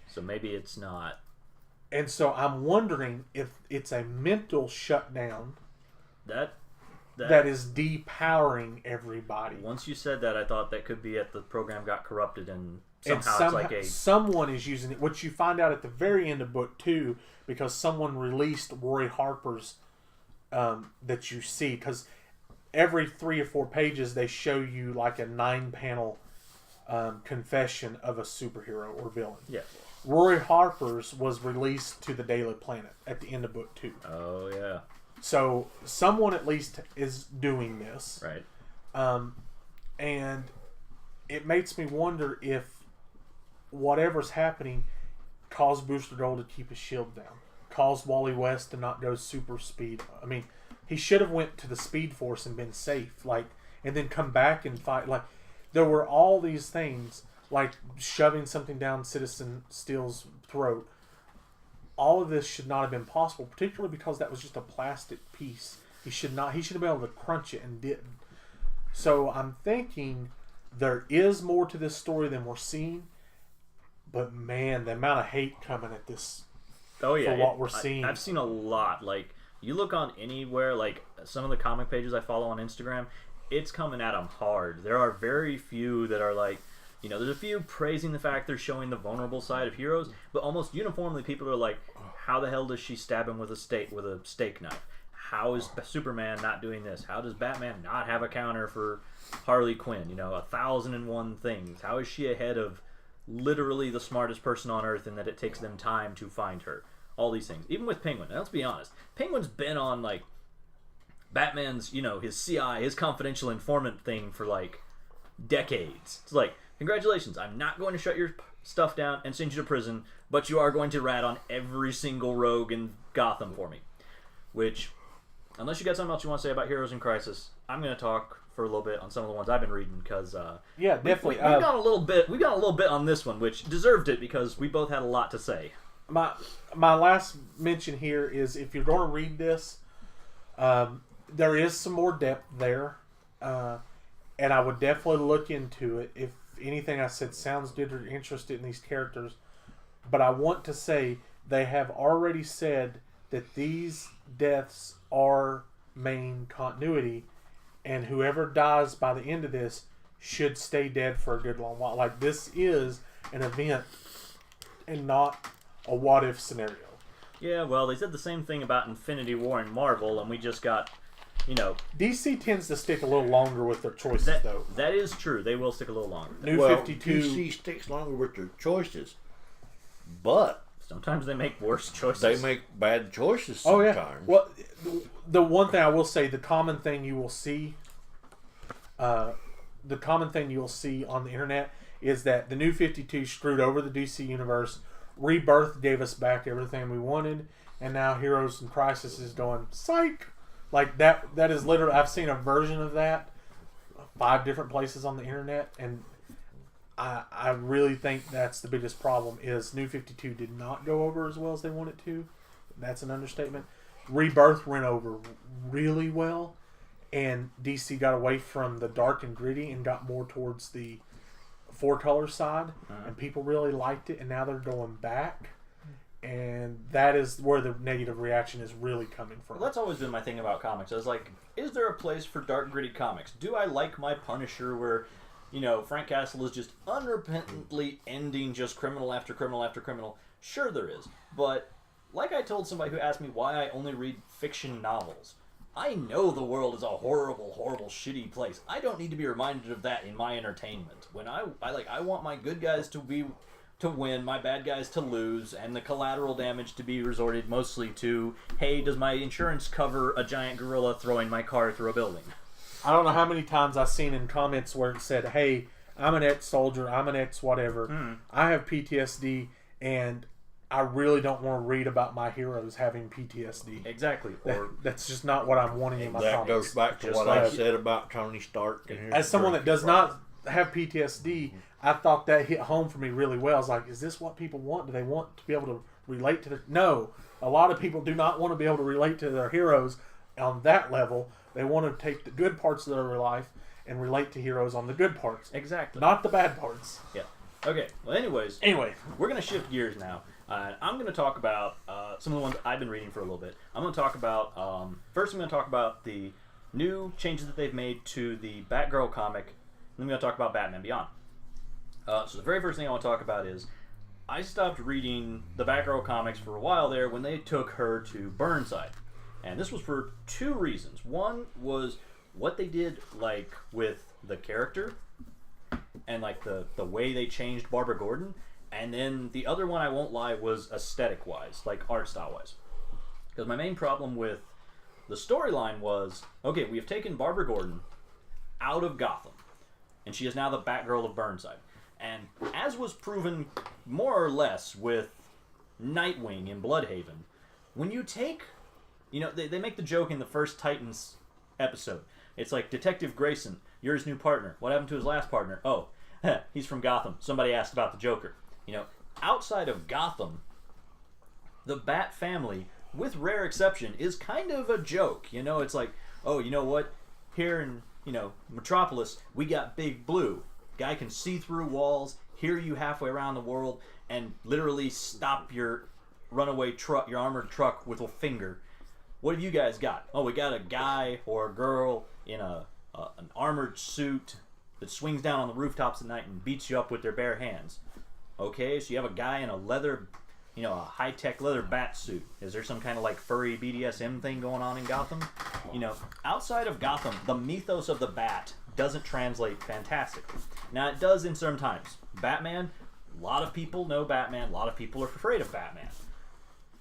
So maybe it's not. And so I'm wondering if it's a mental shutdown that is depowering everybody. Once you said that, I thought that could be it. The program got corrupted and somehow it's like a... Someone is using it, which you find out at the very end of book 2, because someone released Roy Harper's that you see, because every 3 or 4 pages they show you like a 9-panel confession of a superhero or villain. Yeah. Roy Harper's was released to the Daily Planet at the end of book 2. Oh, yeah. So someone at least is doing this. Right. And it makes me wonder if whatever's happening caused Booster Gold to keep his shield down. Caused Wally West to not go super speed. I mean, he should have went to the Speed Force and been safe. And then come back and fight. There were all these things, like shoving something down Citizen Steele's throat. All of this should not have been possible, particularly because that was just a plastic piece. He should have been able to crunch it and didn't. So I'm thinking there is more to this story than we're seeing. But man, the amount of hate coming at this for what we're seeing. I've seen a lot. Like, you look on anywhere, like some of the comic pages I follow on Instagram, it's coming at them hard. There are very few that are like, there's a few praising the fact they're showing the vulnerable side of heroes, but almost uniformly people are like, how the hell does she stab him with a steak knife? How is Superman not doing this? How does Batman not have a counter for Harley Quinn? 1,001 things. How is she ahead of literally the smartest person on Earth, and that it takes them time to find her? All these things. Even with Penguin. Now, let's be honest. Penguin's been on, like, Batman's, his CI, his confidential informant thing for, like, decades. It's like, congratulations, I'm not going to shut your stuff down and send you to prison, but you are going to rat on every single rogue in Gotham for me. Which, unless you got something else you want to say about Heroes in Crisis, I'm going to talk for a little bit on some of the ones I've been reading, because yeah, definitely. We've got a little bit on this one, which deserved it because we both had a lot to say. My last mention here is, if you're going to read this, there is some more depth there, and I would definitely look into it. If anything I said sounds good or interested in these characters, but I want to say they have already said that these deaths are main continuity, and whoever dies by the end of this should stay dead for a good long while. Like, this is an event and not a what-if scenario. Yeah, well, they said the same thing about Infinity War and Marvel, and we just got, DC tends to stick a little longer with their choices, though. That is true. They will stick a little longer. New 52... DC sticks longer with their choices, but sometimes they make worse choices. They make bad choices sometimes. Oh, yeah. Well, the one thing I will say, the common thing you will see on the internet is that the New 52 screwed over the DC universe. Rebirth gave us back everything we wanted, and now Heroes in Crisis is going psych. Like, that is literally, I've seen a version of that 5 different places on the internet, and I really think that's the biggest problem, is New 52 did not go over as well as they wanted to. That's an understatement. Rebirth went over really well, and DC got away from the dark and gritty and got more towards the 4-color side, and people really liked it, and now they're going back, and that is where the negative reaction is really coming from. Well, that's always been my thing about comics. I was like, is there a place for dark, gritty comics? Do I like my Punisher where, Frank Castle is just unrepentantly ending just criminal after criminal after criminal? Sure there is, but like I told somebody who asked me why I only read fiction novels, I know the world is a horrible, horrible, shitty place. I don't need to be reminded of that in my entertainment. When I want my good guys to be to win, my bad guys to lose, and the collateral damage to be resorted mostly to, hey, does my insurance cover a giant gorilla throwing my car through a building? I don't know how many times I've seen in comments where it said, hey, I'm an ex-soldier, I'm an ex-whatever, I have PTSD, and I really don't want to read about my heroes having PTSD. Exactly. That's just not what I'm wanting in my That comics. goes back to Just what like I said about Tony Stark. And his As someone that does brother. not have PTSD, I thought that hit home for me really well. I was like, is this what people want? Do they want to be able to relate to No. A lot of people do not want to be able to relate to their heroes on that level. They want to take the good parts of their life and relate to heroes on the good parts. Exactly. Not the bad parts. Yeah. Okay. Well, anyways, Anyway, we're going to shift gears now. I'm going to talk about some of the ones I've been reading for a little bit. I'm going to talk about, first I'm going to talk about the new changes that they've made to the Batgirl comic, and then I'm going to talk about Batman Beyond. So the very first thing I want to talk about is I stopped reading the Batgirl comics for a while there when they took her to Burnside. And this was for two reasons. One was what they did like with the character and like the way they changed Barbara Gordon. And then the other one, I won't lie, was aesthetic-wise, like art style-wise. Because my main problem with the storyline was, okay, we have taken Barbara Gordon out of Gotham, and she is now the Batgirl of Burnside. And as was proven more or less with Nightwing in Bloodhaven, when you take, they make the joke in the first Titans episode. It's like, Detective Grayson, you're his new partner. What happened to his last partner? Oh, he's from Gotham. Somebody asked about the Joker. Outside of Gotham, the Bat family, with rare exception, is kind of a joke. It's like, oh, you know what? Here in, Metropolis, we got Big Blue. Guy can see through walls, hear you halfway around the world, and literally stop your runaway truck, your armored truck, with a finger. What have you guys got? Oh, we got a guy or a girl in an armored suit that swings down on the rooftops at night and beats you up with their bare hands. Okay, so you have a guy in a leather, a high-tech leather bat suit. Is there some kind of like furry BDSM thing going on in Gotham? Outside of Gotham, the mythos of the bat doesn't translate fantastically. Now, it does in some times. Batman, a lot of people know Batman. A lot of people are afraid of Batman.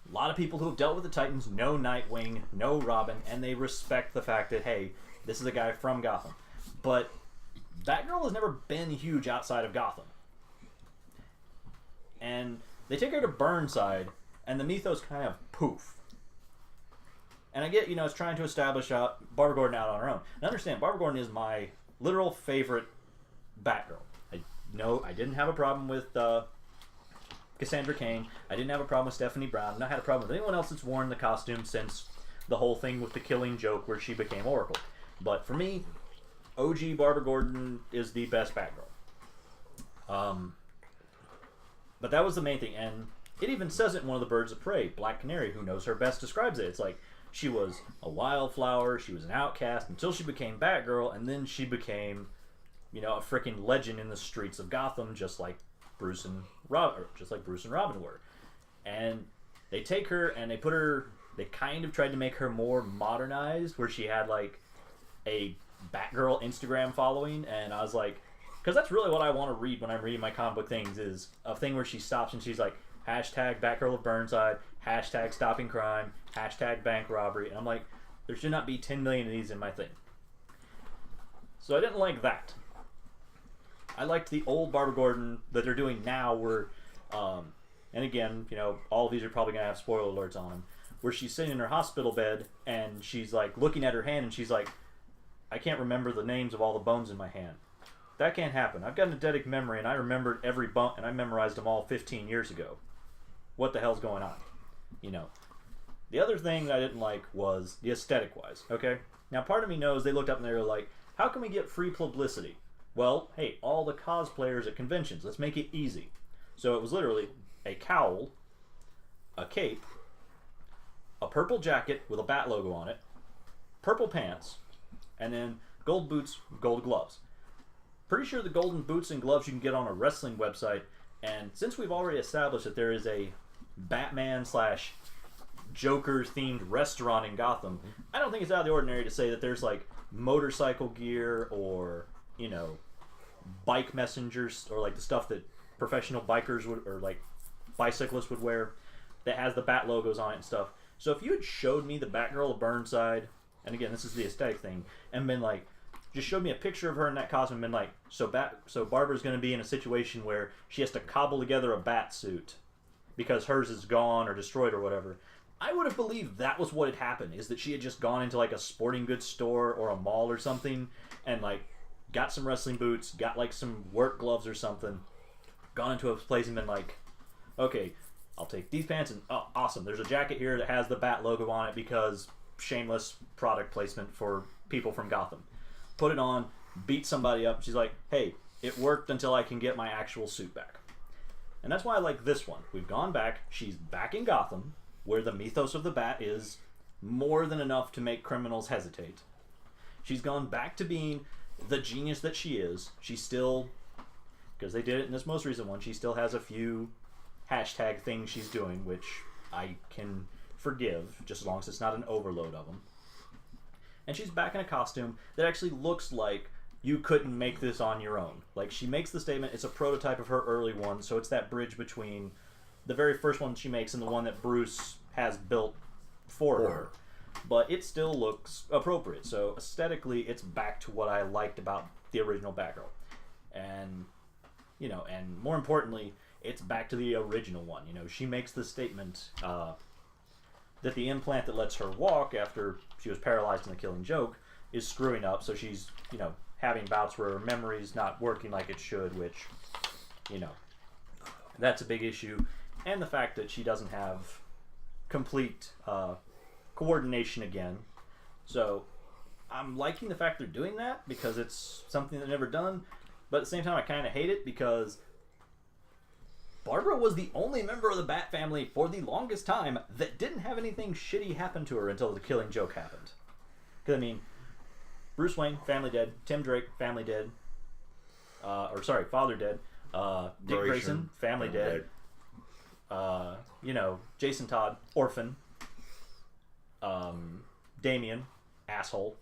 A lot of people who have dealt with the Titans know Nightwing, know Robin, and they respect the fact that, hey, this is a guy from Gotham. But Batgirl has never been huge outside of Gotham. And they take her to Burnside, and the mythos kind of poof. And I get, it's trying to establish Barbara Gordon out on her own. And understand, Barbara Gordon is my literal favorite Batgirl. I didn't have a problem with Cassandra Cain. I didn't have a problem with Stephanie Brown. And I had a problem with anyone else that's worn the costume since the whole thing with the Killing Joke where she became Oracle. But for me, OG Barbara Gordon is the best Batgirl. But that was the main thing, and it even says it in one of the Birds of Prey. Black Canary, who knows her best, describes it. It's like, she was a wildflower, she was an outcast, until she became Batgirl, and then she became, a freaking legend in the streets of Gotham, just like Bruce and Robin were. And they take her, and they kind of tried to make her more modernized, where she had, like, a Batgirl Instagram following, and I was like, because that's really what I want to read when I'm reading my comic book things, is a thing where she stops and she's like, hashtag Batgirl of Burnside, hashtag stopping crime, hashtag bank robbery. And I'm like, there should not be 10 million of these in my thing. So I didn't like that. I liked the old Barbara Gordon that they're doing now where, and again, all of these are probably going to have spoiler alerts on them, where she's sitting in her hospital bed and she's like looking at her hand and she's like, I can't remember the names of all the bones in my hand. That can't happen. I've got an eidetic memory, and I remembered every bump, and I memorized them all 15 years ago. What the hell's going on? The other thing I didn't like was the aesthetic-wise, okay? Now, part of me knows they looked up and they were like, how can we get free publicity? Well, hey, all the cosplayers at conventions, let's make it easy. So it was literally a cowl, a cape, a purple jacket with a bat logo on it, purple pants, and then gold boots, gold gloves. Pretty sure the golden boots and gloves you can get on a wrestling website, and since we've already established that there is a Batman / Joker themed restaurant in Gotham, I don't think it's out of the ordinary to say that there's like motorcycle gear or bike messengers or like the stuff that professional bikers would, or like bicyclists would wear, that has the Bat logos on it and stuff. So if you had showed me the Batgirl of Burnside, and again, this is the aesthetic thing, and been like, just showed me a picture of her in that costume and been like, so Barbara's going to be in a situation where she has to cobble together a bat suit because hers is gone or destroyed or whatever, I would have believed that was what had happened, is that she had just gone into like a sporting goods store or a mall or something and like got some wrestling boots, got like some work gloves or something, gone into a place and been like, okay, I'll take these pants and, oh, awesome, there's a jacket here that has the Bat logo on it because shameless product placement for people from Gotham. Put it on, beat somebody up. She's like, hey, it worked until I can get my actual suit back. And that's why I like this one. We've gone back. She's back in Gotham, where the mythos of the Bat is more than enough to make criminals hesitate. She's gone back to being the genius that she is. She's still, because they did it in this most recent one, she still has a few hashtag things she's doing, which I can forgive, just as long as it's not an overload of them. And she's back in a costume that actually looks like you couldn't make this on your own. Like, she makes the statement, it's a prototype of her early one, so it's that bridge between the very first one she makes and the one that Bruce has built for her. But it still looks appropriate. So aesthetically, it's back to what I liked about the original Batgirl. And, you know, and more importantly, it's back to the original one. You know, she makes the statement that the implant that lets her walk after she was paralyzed in The Killing Joke is screwing up, so she's, you know, having bouts where her memory's not working like it should, which, you know, that's a big issue. And the fact that she doesn't have complete coordination again. So I'm liking the fact they're doing that because it's something they've never done, but at the same time I kind of hate it because Barbara was the only member of the Bat family for the longest time that didn't have anything shitty happen to her until The Killing Joke happened. Because, I mean, Bruce Wayne, family dead. Tim Drake, family dead. Father dead. Dick Grayson, family dead. You know, Jason Todd, orphan. Damian, asshole.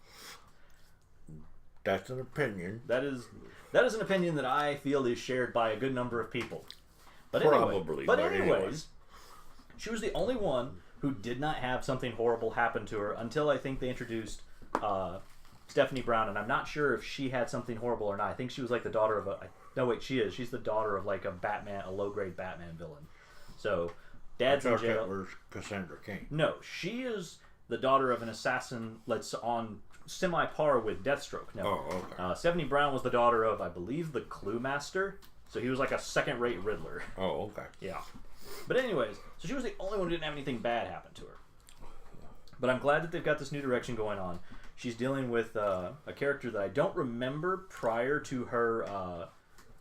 That's an opinion. That is an opinion that I feel is shared by a good number of people. But anyways, she was the only one who did not have something horrible happen to her until I think they introduced Stephanie Brown, and I'm not sure if she had something horrible or not. I think she was like the daughter of she's the daughter of like a low-grade Batman villain. So, dad's in jail. That was Cassandra Cain. No, she is the daughter of an assassin that's on semi-par with Deathstroke. No. Oh, okay. Stephanie Brown was the daughter of, I believe, the Clue Master. So he was like a second-rate Riddler. Oh, okay. Yeah. But anyways, so she was the only one who didn't have anything bad happen to her. But I'm glad that they've got this new direction going on. She's dealing with a character that I don't remember prior to her,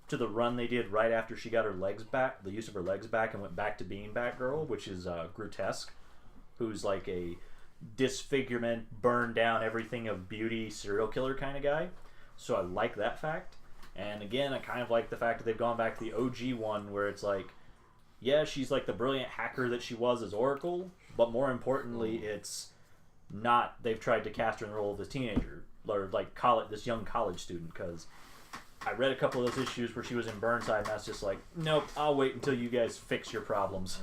to the run they did right after she got her legs back, the use of her legs back, and went back to being Batgirl, which is Grotesque, who's like a disfigurement, burn down everything of beauty, serial killer kind of guy. So I like that fact. And again, I kind of like the fact that they've gone back to the OG one where it's like, yeah, she's like the brilliant hacker that she was as Oracle, but more importantly, it's not, they've tried to cast her in the role of this teenager, or like this young college student, because I read a couple of those issues where she was in Burnside, and that's just like, nope, I'll wait until you guys fix your problems.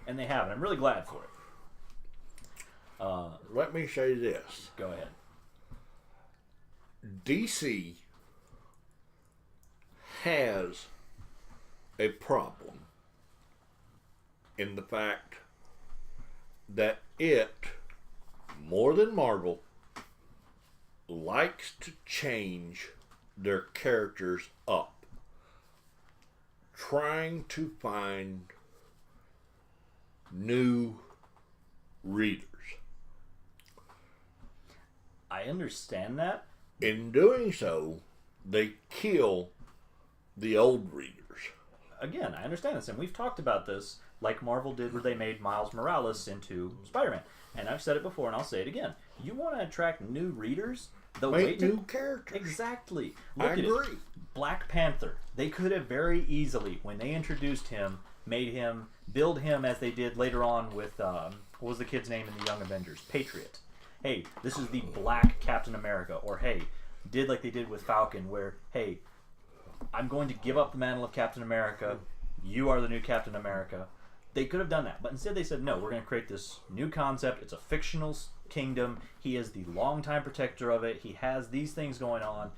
And they haven't. I'm really glad for it. Let me say this. Go ahead. DC has a problem in the fact that it, more than Marvel, likes to change their characters up, trying to find new readers. I understand that. In doing so, they kill the old readers. Again, I understand this, and we've talked about this, like Marvel did where they made Miles Morales into Spider-Man. And I've said it before, and I'll say it again. You want to attract new readers? Make new characters. Exactly. I agree. Black Panther. They could have very easily, when they introduced him, build him as they did later on with, what was the kid's name in the Young Avengers? Patriot. Hey, this is the Black Captain America. Or, hey, did like they did with Falcon, where, hey, I'm going to give up the mantle of Captain America. You are the new Captain America. They could have done that, but instead they said, no, we're going to create this new concept. It's a fictional kingdom. He is the longtime protector of it. He has these things going on.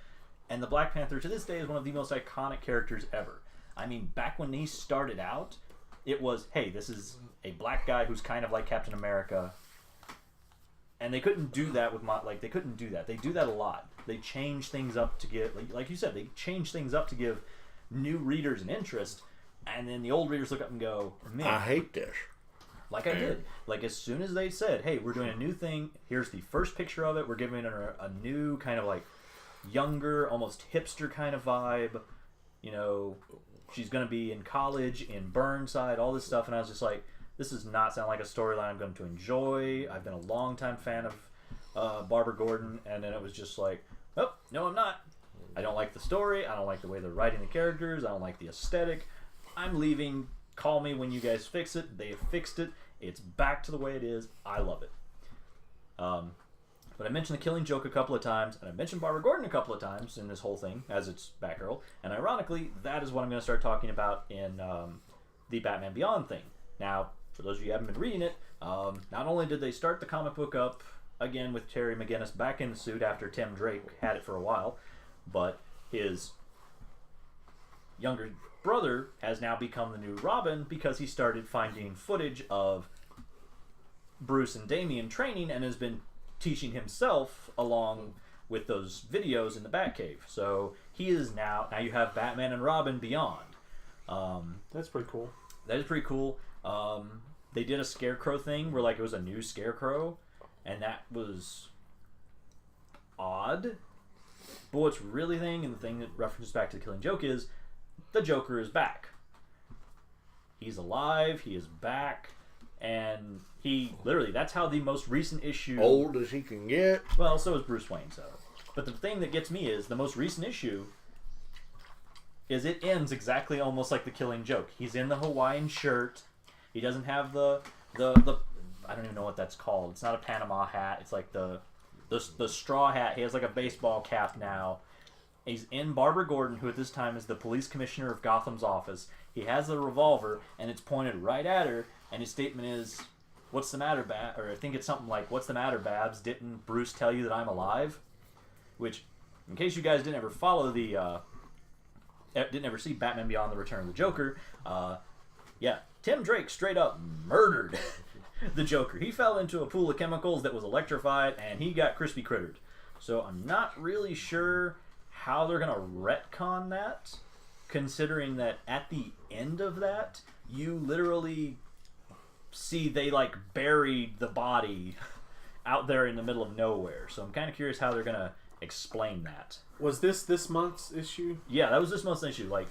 And the Black Panther, to this day, is one of the most iconic characters ever. I mean, back when he started out, it was, hey, this is a black guy who's kind of like Captain America. And they couldn't do that with they couldn't do that. They do that a lot. They change things up to give, like you said, they change things up to give new readers an interest. And then the old readers look up and go, man, I hate this. Like I did. Like as soon as they said, hey, we're doing a new thing. Here's the first picture of it. We're giving it a new kind of like younger, almost hipster kind of vibe. You know, she's going to be in college in Burnside, all this stuff. And I was just like, this does not sound like a storyline I'm going to enjoy. I've been a longtime fan of Barbara Gordon. And then it was just like, oh, no, I'm not. I don't like the story. I don't like the way they're writing the characters. I don't like the aesthetic. I'm leaving. Call me when you guys fix it. They have fixed it. It's back to the way it is. I love it. But I mentioned the Killing Joke a couple of times, and I mentioned Barbara Gordon a couple of times in this whole thing as its Batgirl. And ironically, that is what I'm going to start talking about in the Batman Beyond thing. Now, for those of you who haven't been reading it, not only did they start the comic book up again with Terry McGinnis back in the suit after Tim Drake had it for a while, but his younger brother has now become the new Robin because he started finding footage of Bruce and Damian training and has been teaching himself along with those videos in the Batcave. So he is now you have Batman and Robin Beyond. That's pretty cool. That is pretty cool. They did a Scarecrow thing where like it was a new Scarecrow, and that was odd. But what's really and the thing that references back to the Killing Joke is the Joker is back. He's alive. He is back. And he literally, that's how the most recent issue. Old as he can get. Well, so is Bruce Wayne. So, but the thing that gets me is the most recent issue is it ends exactly almost like the Killing Joke. He's in the Hawaiian shirt. He doesn't have the I don't even know what that's called. It's not a Panama hat. It's like the straw hat. He has like a baseball cap now. He's in Barbara Gordon, who at this time is the police commissioner of Gotham's office. He has a revolver, and it's pointed right at her, and his statement is, "What's the matter, Or I think it's something like, "What's the matter, Babs? Didn't Bruce tell you that I'm alive?" Which, in case you guys didn't ever follow didn't ever see Batman Beyond the Return of the Joker, Tim Drake straight up murdered the Joker. He fell into a pool of chemicals that was electrified, and he got crispy crittered. So I'm not really sure how they're going to retcon that, considering that at the end of that, you literally see they like buried the body out there in the middle of nowhere. So I'm kind of curious how they're going to explain that. Was this month's issue? Yeah, that was this month's issue. Like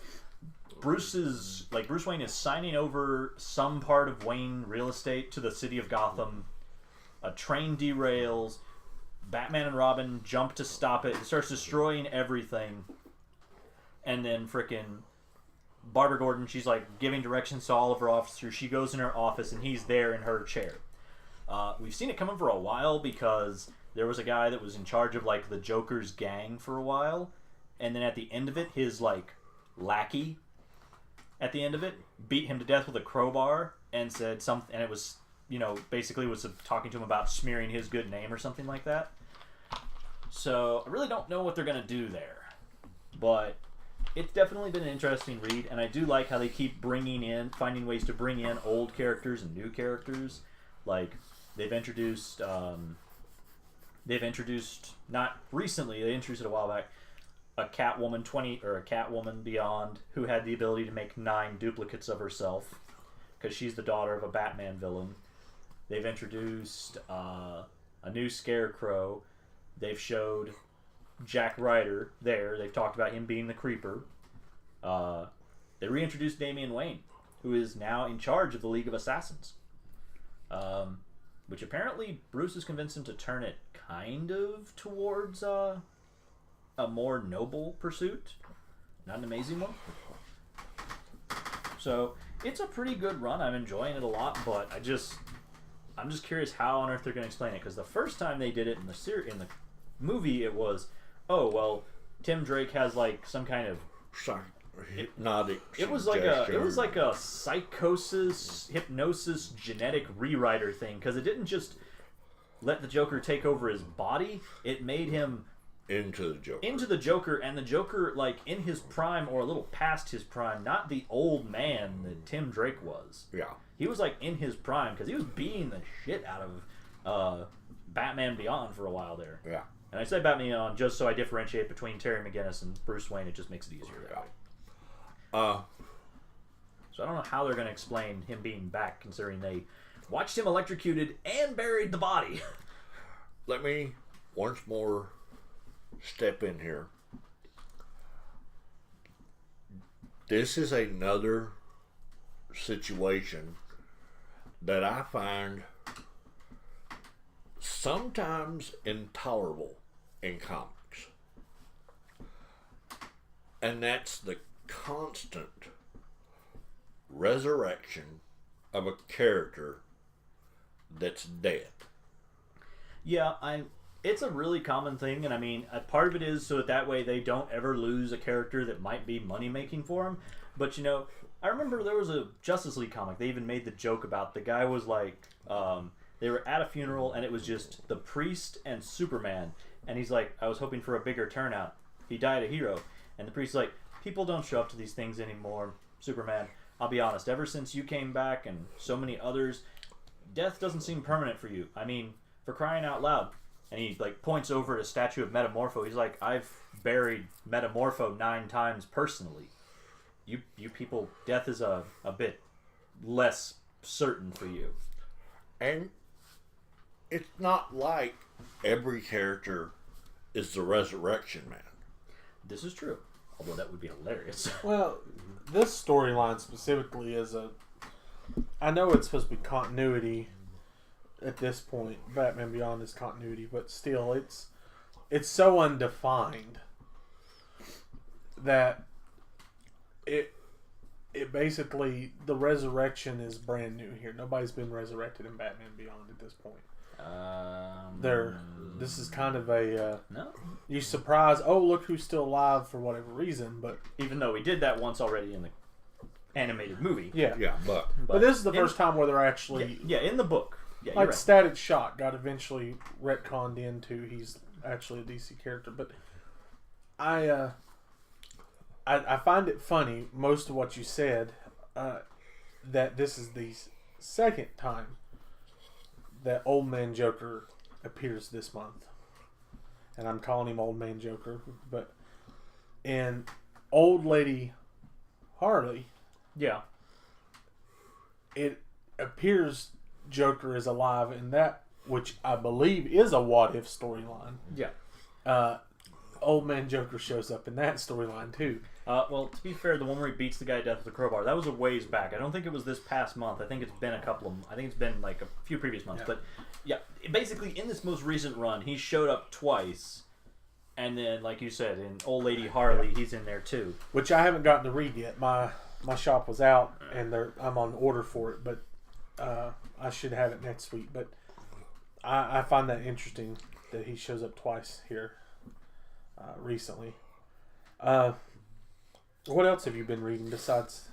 Bruce Wayne is signing over some part of Wayne real estate to the city of Gotham. A train derails. Batman and Robin jump to stop it. It starts destroying everything. And then frickin' Barbara Gordon, she's like giving directions to all of her officers. She goes in her office and he's there in her chair. We've seen it coming for a while because there was a guy that was in charge of like the Joker's gang for a while. And then at the end of it, his like lackey at the end of it beat him to death with a crowbar and said something. And it was, basically was talking to him about smearing his good name or something like that. So I really don't know what they're going to do there. But it's definitely been an interesting read, and I do like how they keep finding ways to bring in old characters and new characters. Like, they've introduced, not recently, they introduced it a while back, a Catwoman Beyond, who had the ability to make 9 duplicates of herself, because she's the daughter of a Batman villain. They've introduced a new Scarecrow. They've showed Jack Ryder there. They've talked about him being the Creeper. They reintroduced Damian Wayne, who is now in charge of the League of Assassins. Which apparently Bruce has convinced him to turn it kind of towards a more noble pursuit. Not an amazing one. So it's a pretty good run. I'm enjoying it a lot, but I'm just curious how on earth they're going to explain it, because the first time they did it in the movie, it was, oh, well, Tim Drake has like some kind of hypnotic. It was like a psychosis, hypnosis, genetic rewriter thing, because it didn't just let the Joker take over his body. It made him into the Joker, and the Joker, like, in his prime or a little past his prime, not the old man that Tim Drake was. Yeah. He was, like, in his prime, because he was beating the shit out of Batman Beyond for a while there. Yeah. And I say Batman Beyond just so I differentiate between Terry McGinnis and Bruce Wayne. It just makes it easier that way. So I don't know how they're going to explain him being back, considering they watched him electrocuted and buried the body. Let me once more step in here. This is another situation that I find sometimes intolerable in comics. And that's the constant resurrection of a character that's dead. Yeah, it's a really common thing, and I mean, part of it is so that way they don't ever lose a character that might be money-making for them. But, you know, I remember there was a Justice League comic. They even made the joke about the guy was like, they were at a funeral, and it was just the priest and Superman. And he's like, I was hoping for a bigger turnout. He died a hero. And the priest's like, people don't show up to these things anymore. Superman, I'll be honest, ever since you came back and so many others, death doesn't seem permanent for you. I mean, for crying out loud. And he, like, points over at a statue of Metamorpho. He's like, I've buried Metamorpho 9 times personally. You people, death is a bit less certain for you. And it's not like every character is the Resurrection Man. This is true. Although that would be hilarious. Well, this storyline specifically is I know it's supposed to be continuity at this point. Batman Beyond is continuity, but still, it's so undefined that it basically, the resurrection is brand new here. Nobody's been resurrected in Batman Beyond at this point. This is kind of a no. You surprise. Oh, look who's still alive for whatever reason. But even though we did that once already in the animated movie, yeah, but this is the first time where they're actually in the book, like right. Static Shock got eventually retconned into he's actually a DC character. But I find it funny, most of what you said, that this is the second time that Old Man Joker appears this month. And I'm calling him Old Man Joker. But in Old Lady Harley, yeah, it appears Joker is alive in that, which I believe is a what-if storyline. Yeah. Old Man Joker shows up in that storyline too. Well, to be fair, the one where he beats the guy to death with a crowbar, that was a ways back. I don't think it was this past month. I think it's been I think it's been like a few previous months. Yeah. But yeah, basically in this most recent run, he showed up twice. And then, like you said, in Old Lady Harley, he's in there too. Which I haven't gotten to read yet. My shop was out, and I'm on order for it. But I should have it next week. But I find that interesting that he shows up twice here recently. What else have you been reading besides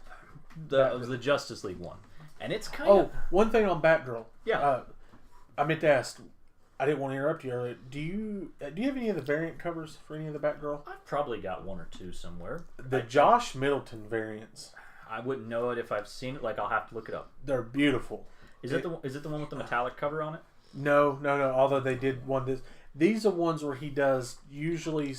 the Justice League one? And it's kind of... one thing on Batgirl. Yeah. I meant to ask. I didn't want to interrupt you earlier. Do you have any of the variant covers for any of the Batgirl? I've probably got one or two somewhere. The Josh Middleton variants. I wouldn't know it if I've seen it. Like, I'll have to look it up. They're beautiful. Is it the one with the metallic cover on it? No. Although they did one. These are ones where he does usually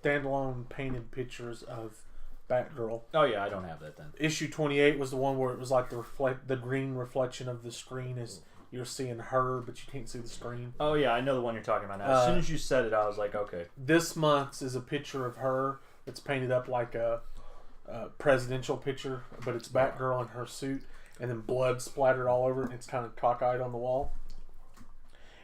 standalone painted pictures of Batgirl. Oh yeah, I don't have that then. Issue 28 was the one where it was like the green reflection of the screen is you're seeing her, but you can't see the screen. Oh yeah, I know the one you're talking about now. As soon as you said it, I was like, okay. This month's is a picture of her. It's painted up like a presidential picture, but it's Batgirl in her suit, and then blood splattered all over it, and it's kind of cockeyed on the wall.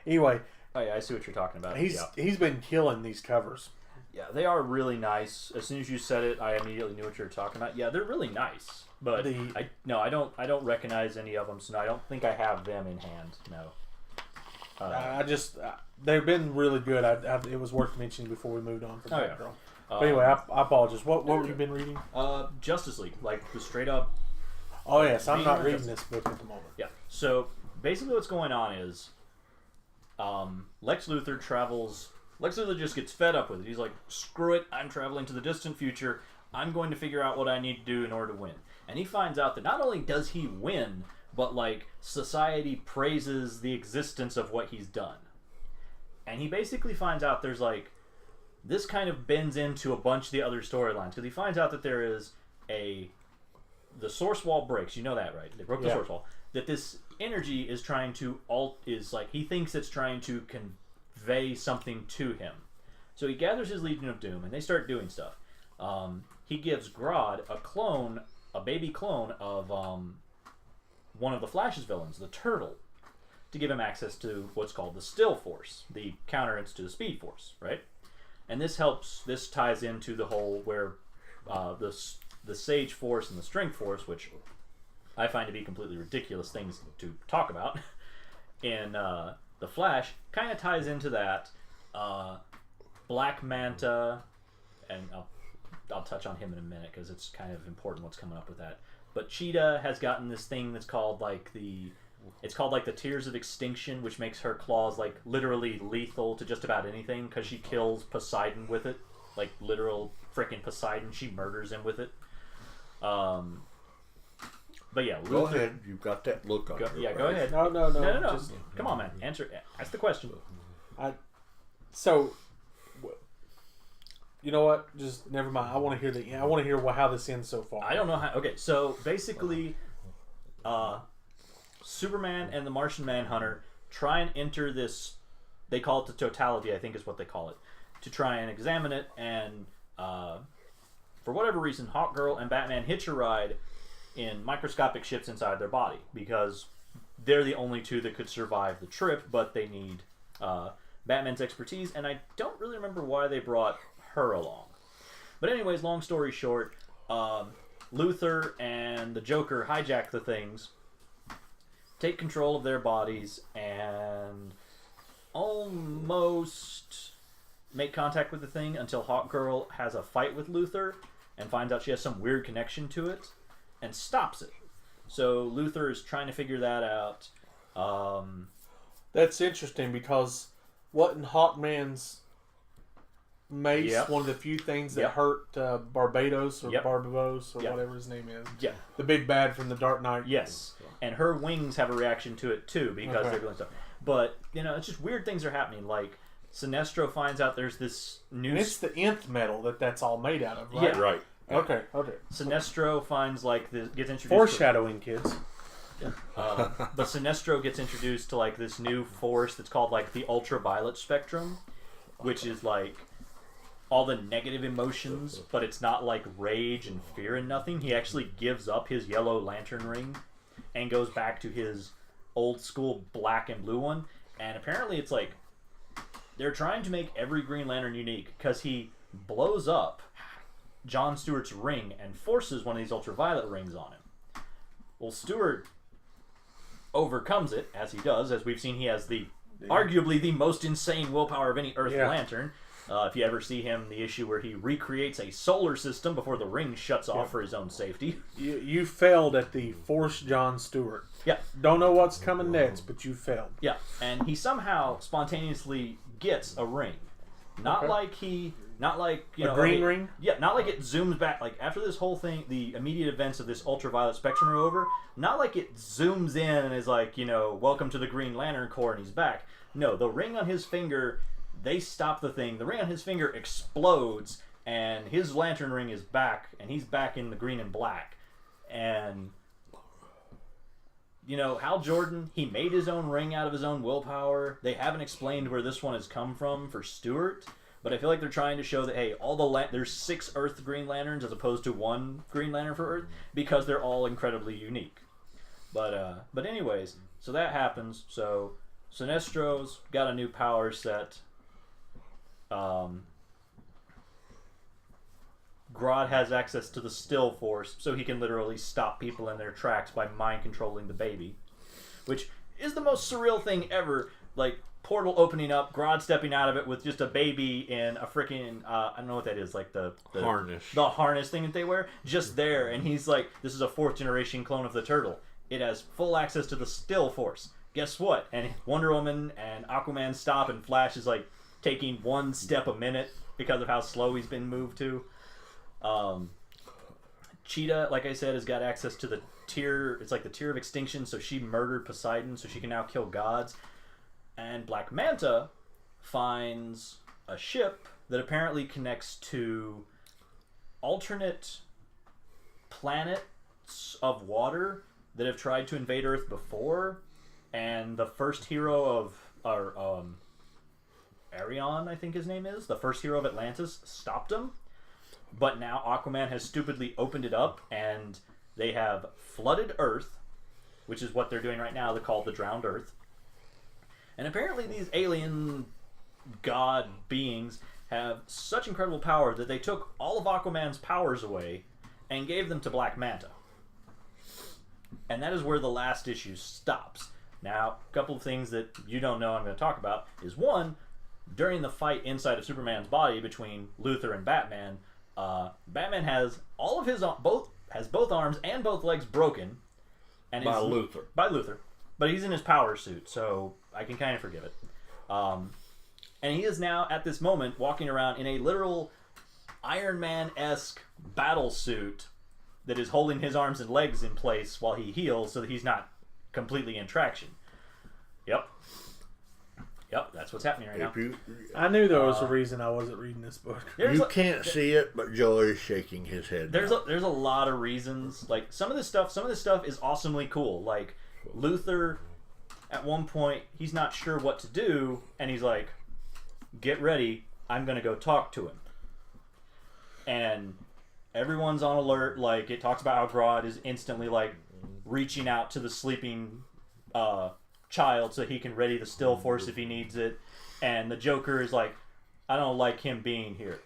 Anyway. Oh yeah, I see what you're talking about. He's been killing these covers. Yeah, they are really nice. As soon as you said it, I immediately knew what you were talking about. Yeah, they're really nice. But I don't recognize any of them, so no, I don't think I have them in hand. No. They've been really good. It was worth mentioning before we moved on from Batgirl. But anyway, I apologize. What have you been reading? Justice League, like the straight up. Oh yes, I'm not Reading reading this book at the moment. Yeah. So basically, what's going on is, Lex Luthor travels. Lex Luthor just gets fed up with it. He's like, "Screw it! I'm traveling to the distant future. I'm going to figure out what I need to do in order to win." And he finds out that not only does he win, but like society praises the existence of what he's done. And he basically finds out there's like this kind of bends into a bunch of the other storylines because he finds out that there is the source wall breaks. You know that, right? They broke the source wall. That this energy is trying to he thinks it's trying to convey something to him. So he gathers his Legion of Doom and they start doing stuff. He gives Grodd a baby clone of one of the Flash's villains, the Turtle, to give him access to what's called the Still Force, the counterance to the Speed Force, right? And this ties into the whole where the Sage Force and the Strength Force, which I find to be completely ridiculous things to talk about, in the Flash, kind of ties into that. Black Manta, and I'll touch on him in a minute because it's kind of important what's coming up with that. But Cheetah has gotten this thing that's called like the Tears of Extinction, which makes her claws like literally lethal to just about anything because she kills Poseidon with it, like literal freaking Poseidon. She murders him with it. But yeah, go ahead. You've got that look on your face. Go ahead. No. Just, come on, man. Ask the question. You know what? Just never mind. I want to hear how this ends so far. I don't know how. Okay, so basically, Superman and the Martian Manhunter try and enter this. They call it the totality, I think is what they call it, to try and examine it. And for whatever reason, Hawkgirl and Batman hitch a ride in microscopic ships inside their body because they're the only two that could survive the trip, but they need Batman's expertise. And I don't really remember why they brought her along. But anyways, long story short, Luthor and the Joker hijack the things, take control of their bodies, and almost make contact with the thing until Hawkgirl has a fight with Luthor and finds out she has some weird connection to it and stops it. So Luthor is trying to figure that out. That's interesting because wasn't Hawkman's mace one of the few things that hurt Barbados or Barbados or whatever his name is? Yeah. The big bad from the Dark Knight. Yes. And her wings have a reaction to it too because they're doing stuff. But, it's just weird things are happening. Like, Sinestro finds out there's this new... And it's the nth metal that's all made out of, right? Yeah. Right. Okay. Sinestro finds, gets introduced... Foreshadowing, kids. But Sinestro gets introduced to, this new force that's called, the ultraviolet spectrum, which is, all the negative emotions, but it's not, rage and fear and nothing. He actually gives up his yellow lantern ring and goes back to his old school black and blue one. And apparently it's, they're trying to make every Green Lantern unique because he blows up John Stewart's ring and forces one of these ultraviolet rings on him. Well, Stewart overcomes it, as he does. As we've seen, he has arguably the most insane willpower of any Earth Lantern. If you ever see him, the issue where he recreates a solar system before the ring shuts off for his own safety. You failed at the Force John Stewart. Yeah. Don't know what's coming next, but you failed. Yeah, and he somehow spontaneously gets a ring. Not like a green ring? Yeah, not like it zooms back. After this whole thing, the immediate events of this ultraviolet spectrum are over, not like it zooms in and is welcome to the Green Lantern Corps and he's back. No, the ring on his finger, they stop the thing. The ring on his finger explodes and his lantern ring is back and he's back in the green and black. And, Hal Jordan, he made his own ring out of his own willpower. They haven't explained where this one has come from for Stewart. But I feel like they're trying to show that, hey, there's 6 Earth Green Lanterns as opposed to 1 Green Lantern for Earth because they're all incredibly unique. But anyways, so that happens. So Sinestro's got a new power set. Grodd has access to the Still Force, so he can literally stop people in their tracks by mind controlling the baby, which is the most surreal thing ever. portal opening up, Grodd stepping out of it with just a baby in a freaking I don't know what that is, like the harness thing that they wear, just there, and he's like, this is a 4th generation clone of the turtle. It has full access to the Still Force. Guess what? And Wonder Woman and Aquaman stop, and Flash is like taking 1 step a minute because of how slow he's been moved to. Cheetah, like I said, has got access to the tier. It's like the tier of extinction, so she murdered Poseidon, so she can now kill gods. And Black Manta finds a ship that apparently connects to alternate planets of water that have tried to invade Earth before. And the first hero of Arion, I think his name is, the first hero of Atlantis, stopped him. But now Aquaman has stupidly opened it up, and they have flooded Earth, which is what they're doing right now. They're called the Drowned Earth. And apparently these alien god beings have such incredible power that they took all of Aquaman's powers away and gave them to Black Manta. And that is where the last issue stops. Now, a couple of things that you don't know I'm going to talk about is, one, during the fight inside of Superman's body between Luthor and Batman, Batman has all of his both arms and both legs broken, and by Luthor. But he's in his power suit, so I can kind of forgive it. And he is now at this moment walking around in a literal Iron Man-esque battle suit that is holding his arms and legs in place while he heals, so that he's not completely in traction. Yep, that's what's happening right now. I knew there was a reason I wasn't reading this book. You can't see it, but Joe is shaking his head. There's a lot of reasons. Like some of this stuff is awesomely cool. Like Luthor, at one point, he's not sure what to do, and he's like, "Get ready, I'm gonna go talk to him." And everyone's on alert. Like it talks about how Grodd is instantly like reaching out to the sleeping child so he can ready the Still Force if he needs it. And the Joker is like, I don't like him being here.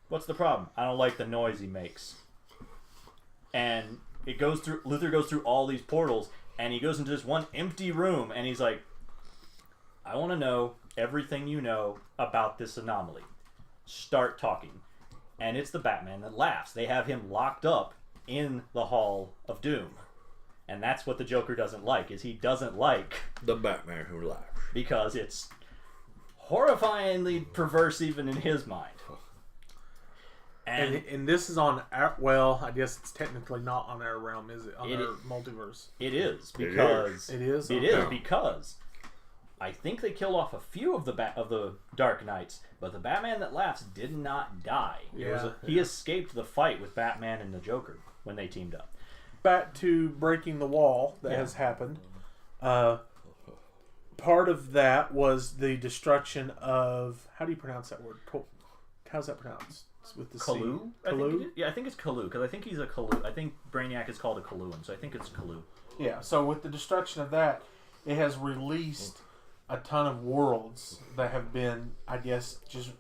What's the problem? I don't like the noise he makes. And Luthor goes through all these portals, and he goes into this one empty room, and he's like, I want to know everything you know about this anomaly. Start talking. And it's the Batman that laughs. They have him locked up in the Hall of Doom. And that's what the Joker doesn't like, is he doesn't like the Batman who laughs. Because it's horrifyingly perverse even in his mind. And this is on our, well, I guess it's technically not on our realm, is it? On our multiverse. It is because because I think they killed off a few of the Dark Knights, but the Batman that laughs did not die. He escaped the fight with Batman and the Joker when they teamed up. Back to breaking the wall that has happened. Part of that was the destruction of, how do you pronounce that word? How's that pronounced? It's with the Kalu? Kalu? I think it's Kalu, because I think he's a Kalu. I think Brainiac is called a Kaluan, so I think it's Kalu. Yeah, so with the destruction of that, it has released a ton of worlds that have been, I guess, just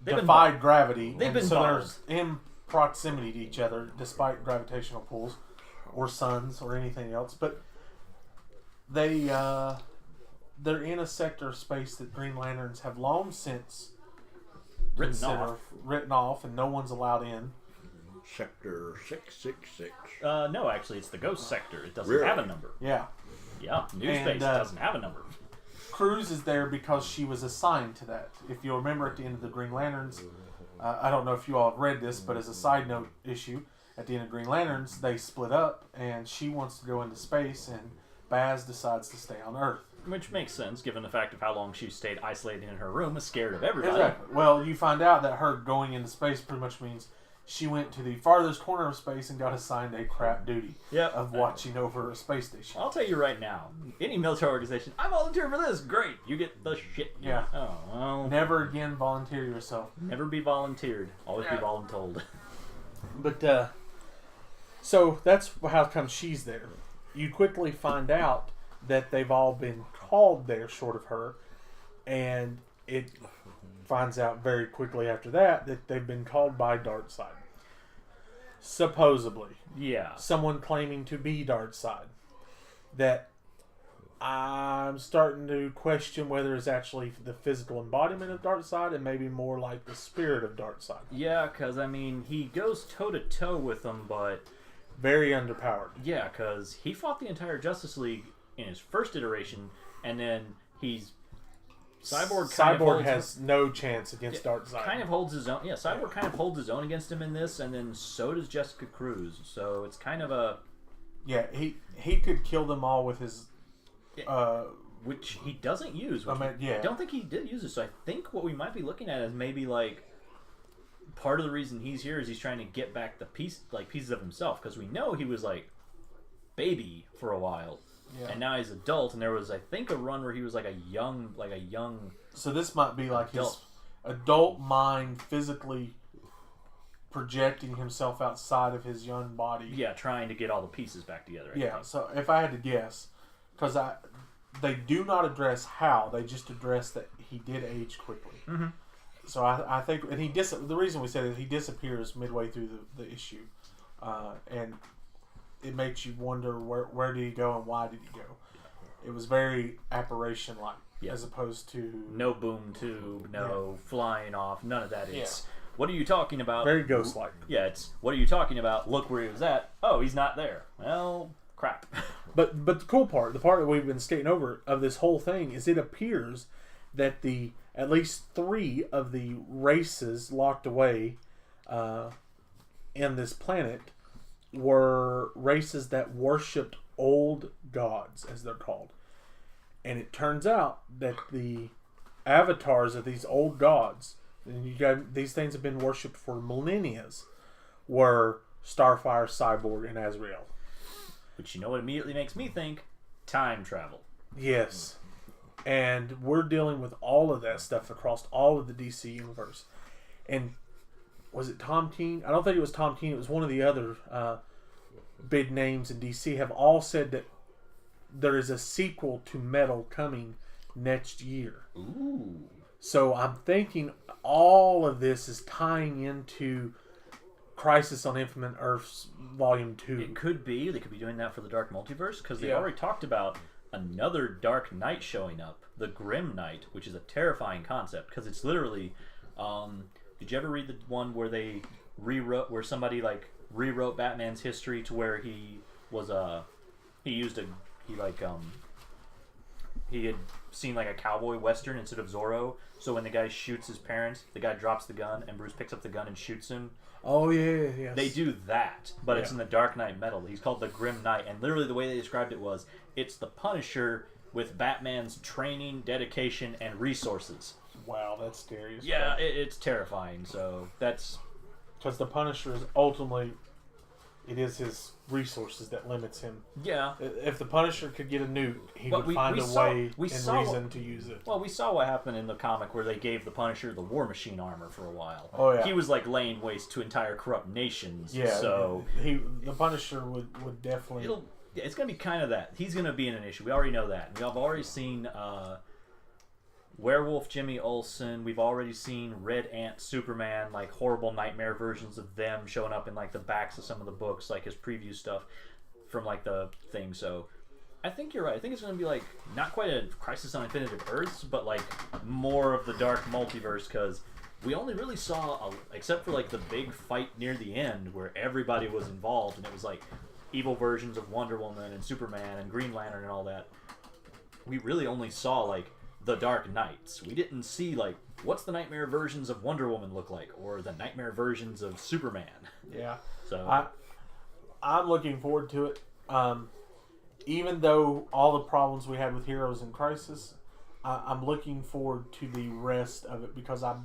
defied gravity. They've been so they're in proximity to each other, despite gravitational pulls, or suns, or anything else. But they're in a sector of space that Green Lanterns have long since written off, and no one's allowed in. Sector 666. No, actually, it's the Ghost Sector. It doesn't have a number. Yeah. Yeah, New Space doesn't have a number. Cruz is there because she was assigned to that. If you'll remember at the end of the Green Lanterns, I don't know if you all have read this, but as a side note issue, at the end of Green Lanterns, they split up, and she wants to go into space, and Baz decides to stay on Earth. Which makes sense, given the fact of how long she stayed isolated in her room, was scared of everybody. Exactly. Well, you find out that her going into space pretty much means she went to the farthest corner of space and got assigned a crap duty of watching over a space station. I'll tell you right now, any military organization, I volunteer for this, great, you get the shit. Yeah. Oh, well. Never again volunteer yourself. Never be volunteered. Always be voluntold. But, so that's how come she's there. You quickly find out that they've all been called there short of her, and it finds out very quickly after that they've been called by Darkseid. Supposedly. Yeah. Someone claiming to be Darkseid. That I'm starting to question whether it's actually the physical embodiment of Darkseid and maybe more like the spirit of Darkseid. Yeah, because, I mean, he goes toe-to-toe with them, but... Very underpowered. Yeah, because he fought the entire Justice League in his first iteration, and then he's... Cyborg has no chance against Darkseid. Kind of holds his own. Yeah, Cyborg kind of holds his own against him in this, and then so does Jessica Cruz. So it's kind of a... Yeah, he could kill them all with his... which he doesn't use. I don't think he did use it. So I think what we might be looking at is maybe like part of the reason he's here is he's trying to get back the pieces of himself, because we know he was like baby for a while, and now he's adult. And there was, I think, a run where he was like a young. So this might be like adult. His adult mind physically projecting himself outside of his young body. Yeah, trying to get all the pieces back together. I think. So if I had to guess, because they do not address how, they just address that he did age quickly. Mm-hmm. So I think, and the reason we said it, he disappears midway through the issue, and it makes you wonder where did he go and why did he go. It was very apparition-like, as opposed to no boom tube, no flying off, none of that. It's what are you talking about? Very ghost-like. Yeah, it's what are you talking about? Look where he was at. Oh, he's not there. Well, crap. But the cool part, the part that we've been skating over of this whole thing, is it appears that at least 3 of the races locked away in this planet were races that worshipped old gods, as they're called. And it turns out that the avatars of these old gods, and these things have been worshipped for millennia, were Starfire, Cyborg, and Azrael. But you know what immediately makes me think? Time travel. Yes. And we're dealing with all of that stuff across all of the DC universe. And was it Tom King? I don't think it was Tom King. It was one of the other big names in DC have all said that there is a sequel to Metal coming next year. Ooh. So I'm thinking all of this is tying into Crisis on Infinite Earths Volume 2. It could be. They could be doing that for the Dark Multiverse, because they already talked about another Dark Knight showing up, the Grim Knight, which is a terrifying concept, because it's literally... did you ever read the one where they where somebody like rewrote Batman's history to where he was he had seen like a cowboy western instead of Zorro, so when the guy shoots his parents, the guy drops the gun and Bruce picks up the gun and shoots him. Oh yeah, yes. They do that, but it's in the Dark Knight Metal. He's called the Grim Knight, and literally the way they described it was, it's the Punisher with Batman's training, dedication, and resources. Wow, that's scary. Yeah, it's terrifying. So that's because the Punisher is ultimately, it is his resources that limits him. Yeah. If the Punisher could get a nuke, he would find a way and reason to use it. Well, we saw what happened in the comic where they gave the Punisher the War Machine armor for a while. Oh yeah. He was like laying waste to entire corrupt nations. Yeah. So the Punisher would definitely. It's gonna be kind of that. He's gonna be in an issue. We already know that. We've already seen Werewolf Jimmy Olsen. We've already seen Red Ant Superman, like horrible nightmare versions of them showing up in like the backs of some of the books, like his preview stuff from like the thing. So I think you're right. I think it's going to be like not quite a Crisis on Infinite Earths, but like more of the Dark Multiverse, because we only really saw, except for like the big fight near the end where everybody was involved, and it was like evil versions of Wonder Woman and Superman and Green Lantern and all that. We really only saw like the Dark Knights. We didn't see like what's the nightmare versions of Wonder Woman look like, or the nightmare versions of Superman. Yeah. So I'm looking forward to it. Even though all the problems we had with Heroes in Crisis, I'm looking forward to the rest of it, because I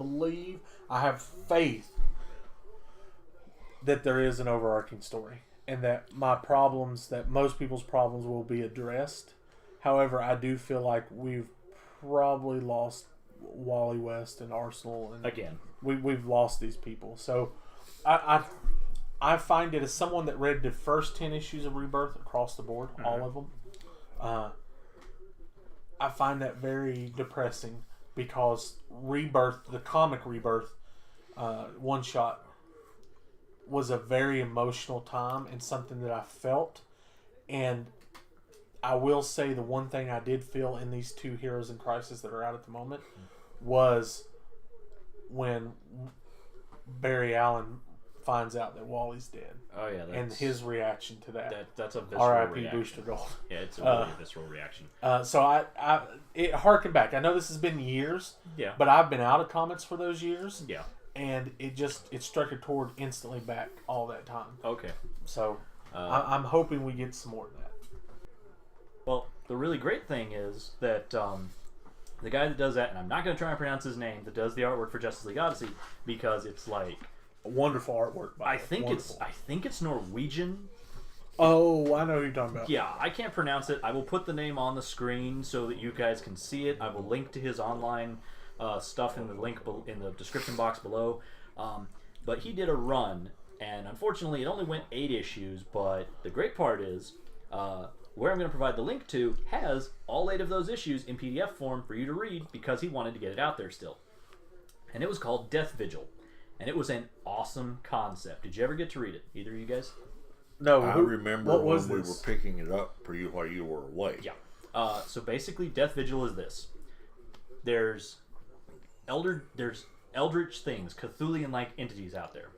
have faith that there is an overarching story, and that that most people's problems will be addressed. However, I do feel like we've probably lost Wally West and Arsenal, and again, we've lost these people. So I find it, as someone that read the first 10 issues of Rebirth across the board, all of them, I find that very depressing, because Rebirth, the comic Rebirth one shot, was a very emotional time and something that I felt, and I will say the one thing I did feel in these two Heroes in Crisis that are out at the moment was when Barry Allen finds out that Wally's dead. Oh yeah, and his reaction to that. That's a visceral R.I.P. reaction. Booster Gold. Yeah, it's a really visceral reaction. So it harkened back. I know this has been years. Yeah. But I've been out of comics for those years. Yeah. And it struck a chord instantly back all that time. Okay. So I'm hoping we get some more of that. Well, the really great thing is that the guy that does that, and I'm not going to try and pronounce his name, that does the artwork for Justice League Odyssey, because it's like wonderful artwork. I think it's Norwegian. Oh, I know who you're talking about. Yeah, I can't pronounce it. I will put the name on the screen so that you guys can see it. I will link to his online stuff in the link in the description box below. But he did a run, and unfortunately, it only went 8 issues. But the great part is, where I'm going to provide the link to has all 8 of those issues in PDF form for you to read because he wanted to get it out there still. And it was called Death Vigil. And it was an awesome concept. Did you ever get to read it? Either of you guys? No. I remember when we were picking it up for you while you were away. Yeah. So basically, Death Vigil is this. There's eldritch things, Cthulhian-like entities out there.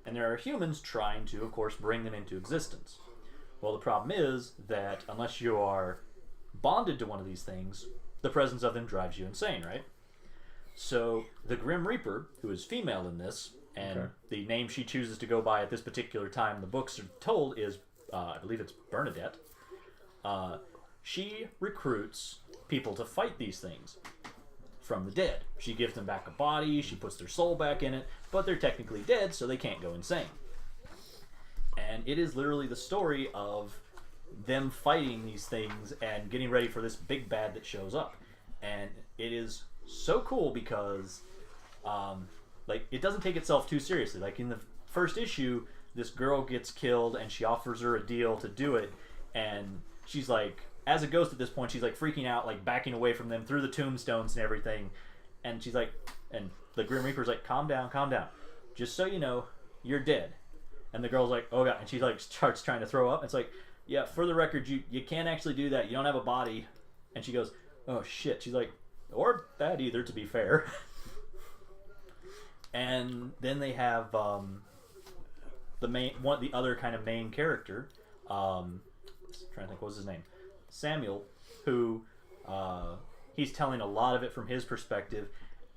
And there are humans trying to, of course, bring them into existence. Well, the problem is that unless you are bonded to one of these things, the presence of them drives you insane, right? So the Grim Reaper, who is female in this, and the name she chooses to go by at this particular time the books are told is, I believe it's Bernadette. She recruits people to fight these things from the dead. She gives them back a body, she puts their soul back in it, but they're technically dead, so they can't go insane. And it is literally the story of them fighting these things and getting ready for this big bad that shows up. And it is so cool because it doesn't take itself too seriously. Like in the first issue, this girl gets killed and she offers her a deal to do it, and she's like, as a ghost at this point, she's like freaking out, like backing away from them through the tombstones and everything. And she's like, and the Grim Reaper's like, calm down, just so you know, you're dead. And the girl's like, oh god, and she like starts trying to throw up. It's like, yeah, for the record, you can't actually do that, you don't have a body. And she goes, oh shit. She's like, or that either, to be fair. And then they have the other kind of main character, trying to think, what was his name, Samuel, who he's telling a lot of it from his perspective,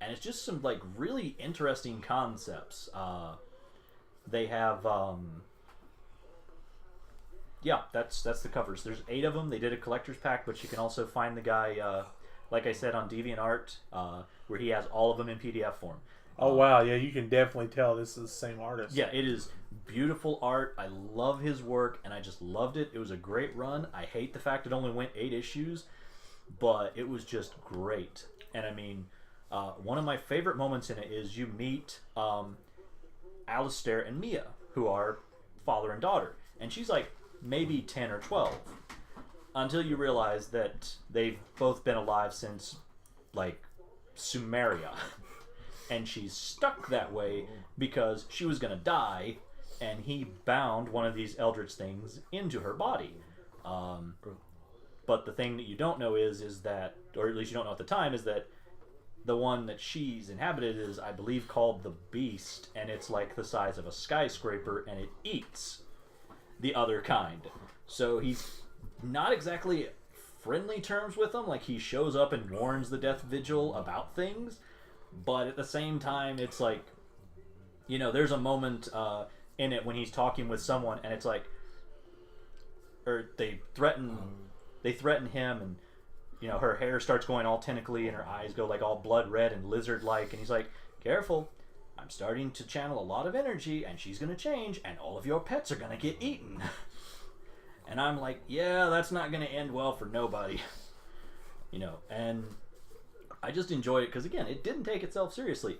and it's just some like really interesting concepts. They have that's the covers. There's 8 of them. They did a collector's pack, but you can also find the guy, like I said, on DeviantArt, where he has all of them in PDF form. Oh wow, yeah, you can definitely tell this is the same artist. Yeah, it is beautiful art. I love his work, and I just loved it. It was a great run. I hate the fact it only went 8 issues, but it was just great. And I mean, one of my favorite moments in it is you meet Alistair and Mia, who are father and daughter, and she's like maybe 10 or 12, until you realize that they've both been alive since like Sumeria. And she's stuck that way because she was going to die, and he bound one of these eldritch things into her body. But the thing that you don't know is that, or at least you don't know at the time, is that the one that she's inhabited is, I believe, called the Beast, and it's like the size of a skyscraper, and it eats the other kind. So he's not exactly friendly terms with them. Like, he shows up and warns the Death Vigil about things, but at the same time, it's like, you know, there's a moment in it when he's talking with someone, and it's like, or they threaten him, and you know, her hair starts going all tentacly, and her eyes go like all blood red and lizard like, and he's like, careful, I'm starting to channel a lot of energy, and she's gonna change, and all of your pets are gonna get eaten. And I'm like, yeah, that's not gonna end well for nobody. You know, and I just enjoyed it because, again, it didn't take itself seriously.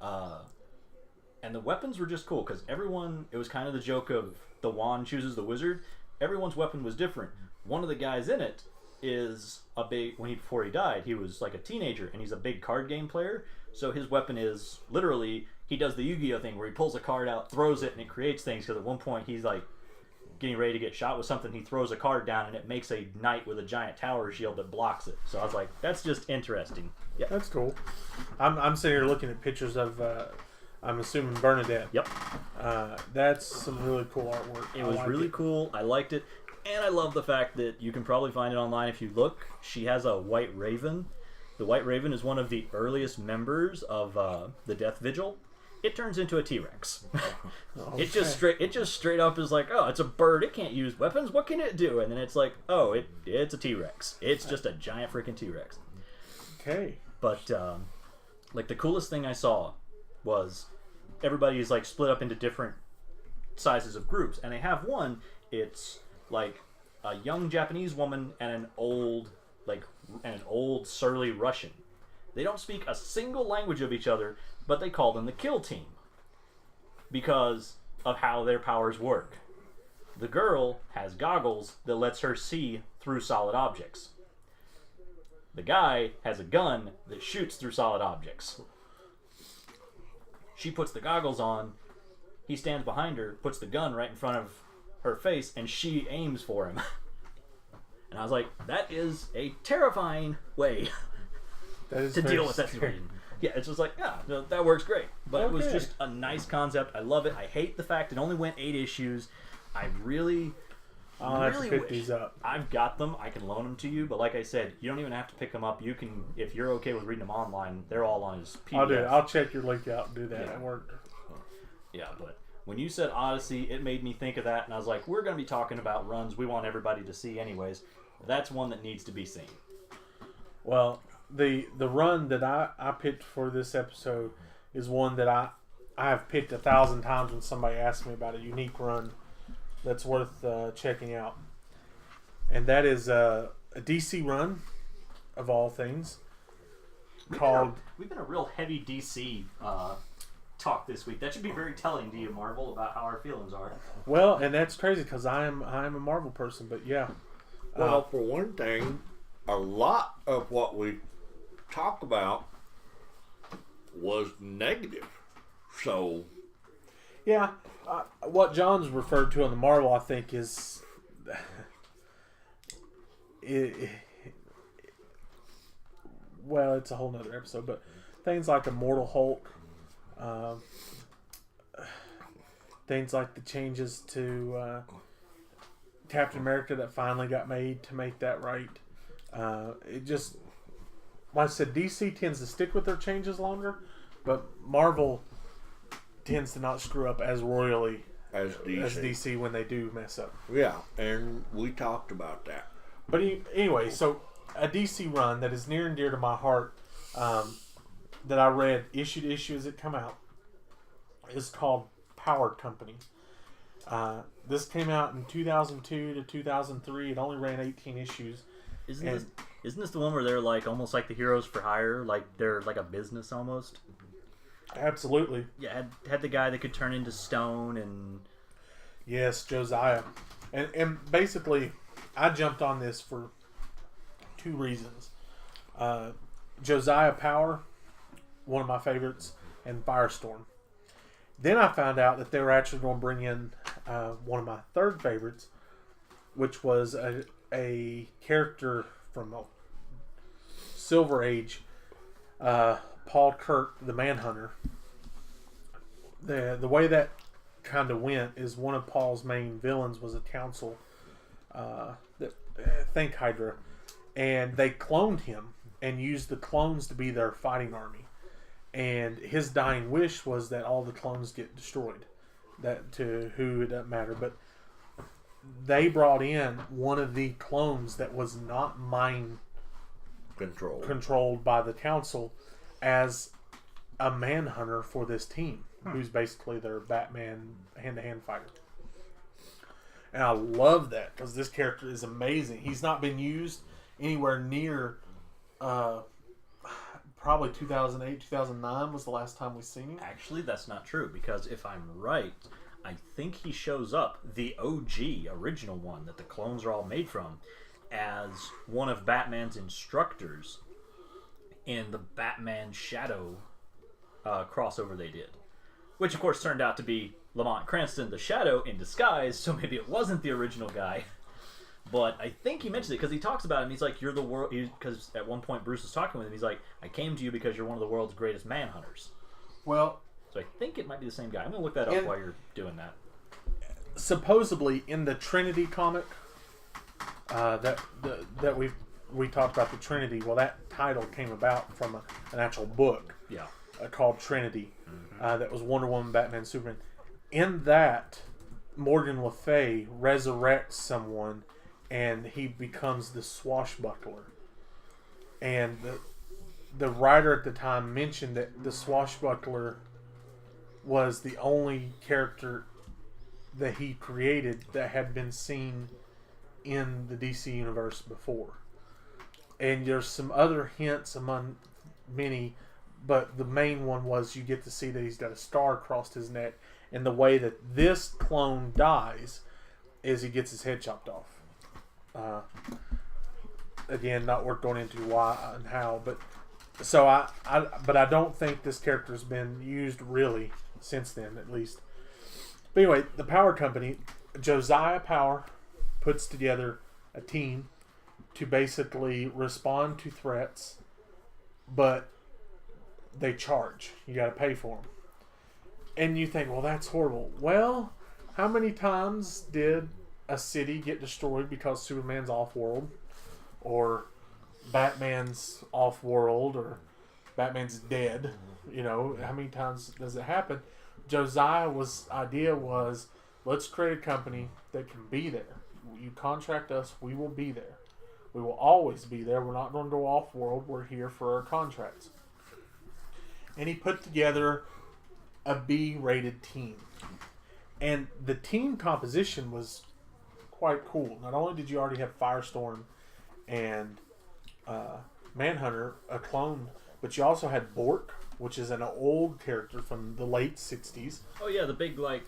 And the weapons were just cool because everyone, it was kind of the joke of the wand chooses the wizard. Everyone's weapon was different. One of the guys in it is a big, before he died, he was like a teenager, and he's a big card game player. So his weapon is literally, he does the Yu-Gi-Oh thing where he pulls a card out, throws it, and it creates things, because at one point he's like, getting ready to get shot with something, he throws a card down and it makes a knight with a giant tower shield that blocks it. So I was like, that's just interesting. Yeah, That's cool. I'm sitting here looking at pictures of, I'm assuming Bernadette. Yep. That's some really cool artwork. It was really cool. I liked it. And I love the fact that you can probably find it online if you look. She has a white raven. The white raven is one of the earliest members of the Death Vigil. It turns into a T-Rex. Okay. It just straight up is like, oh, it's a bird. It can't use weapons. What can it do? And then it's like, oh, it's a T-Rex. It's just a giant freaking T-Rex. Okay. But like the coolest thing I saw was everybody is like split up into different sizes of groups, and they have one. It's like a young Japanese woman and an old surly Russian. They don't speak a single language of each other, but they call them the Kill Team because of how their powers work. The girl has goggles that lets her see through solid objects. The guy has a gun that shoots through solid objects. She puts the goggles on, he stands behind her, puts the gun right in front of her face, and she aims for him. And I was like, that is a terrifying way to deal with that situation. Yeah, it's just like, yeah, no, that works great. But it was just a nice concept. I love it. I hate the fact it only went 8 issues. I really I'll really have to pick wish. these up. I've got them. I can loan them to you. But like I said, you don't even have to pick them up. You can, if you're okay with reading them online, they're all on his PDF. I'll do it. I'll check your link out and do that. Yeah. It worked. Yeah, but when you said Odyssey, it made me think of that, and I was like, we're going to be talking about runs we want everybody to see anyways. That's one that needs to be seen. Well, the run that I picked for this episode is one that I have picked 1,000 times when somebody asks me about a unique run that's worth checking out. And that is a DC run, of all things, called... We've been a real heavy DC talk this week. That should be very telling to you, Marvel, about how our feelings are. Well, and that's crazy because I am a Marvel person, but yeah. Well, for one thing, a lot of what we talk about was negative. So, Yeah, what John's referred to on the Marvel, I think, is well, it's a whole nother episode, but things like Immortal Hulk, things like the changes to Captain America that finally got made to make that right. It just, like I said, DC tends to stick with their changes longer, but Marvel tends to not screw up as royally as DC. when they do mess up. Yeah, and we talked about that. But anyway, so a DC run that is near and dear to my heart, that I read issue to issue as it come out, is called Power Company. This came out in 2002 to 2003. It only ran 18 issues. Isn't this the one where they're like almost like the Heroes for Hire? Like they're like a business almost? Absolutely. Yeah, had the guy that could turn into stone and... Yes, Josiah. And basically, I jumped on this for 2 reasons. Josiah Power, one of my favorites, and Firestorm. Then I found out that they were actually going to bring in one of my 3rd favorites, which was a character from the Silver Age, Paul Kirk, the Manhunter. The way that kind of went is one of Paul's main villains was a council, Think Hydra, and they cloned him and used the clones to be their fighting army. And his dying wish was that all the clones get destroyed. That to who it doesn't matter, but they brought in one of the clones that was not mind controlled by the council as a manhunter for this team, who's basically their Batman hand-to-hand fighter. And I love that because this character is amazing. He's not been used anywhere near probably 2008, 2009 was the last time we seen him. Actually, that's not true, because if I'm right, I think he shows up, the OG, original one that the clones are all made from, as one of Batman's instructors in the Batman Shadow crossover they did. Which, of course, turned out to be Lamont Cranston, the Shadow, in disguise, so maybe it wasn't the original guy. But I think he mentions it because he talks about it, and he's like, "You're the world." Because at one point Bruce is talking with him, he's like, "I came to you because you're one of the world's greatest manhunters." Well, so I think it might be the same guy. I'm gonna look that up while you're doing that. Supposedly, in the Trinity comic, that we talked about the Trinity. Well, that title came about from an actual book. Yeah. Called Trinity. That was Wonder Woman, Batman, Superman. In that, Morgan Le Fay resurrects someone, and he becomes the swashbuckler. And the writer at the time mentioned that the swashbuckler was the only character that he created that had been seen in the DC universe before. And there's some other hints among many, but the main one was you get to see that he's got a star across his neck, and the way that this clone dies is he gets his head chopped off. Again, not worth going into why and how, but so I don't think this character's been used really since then, at least. But anyway, the Power Company, Josiah Power puts together a team to basically respond to threats, but they charge. You got to pay for them. And you think, well, that's horrible. Well, how many times did a city get destroyed because Superman's off-world, or Batman's off-world, or Batman's dead? You know, how many times does it happen? Josiah's idea was, let's create a company that can be there. You contract us, we will be there. We will always be there. We're not going to go off-world. We're here for our contracts. And he put together a B-rated team. And the team composition was quite cool. Not only did you already have Firestorm and Manhunter, a clone, but you also had Bork, which is an old character from the late 60s. Oh yeah, the big, like,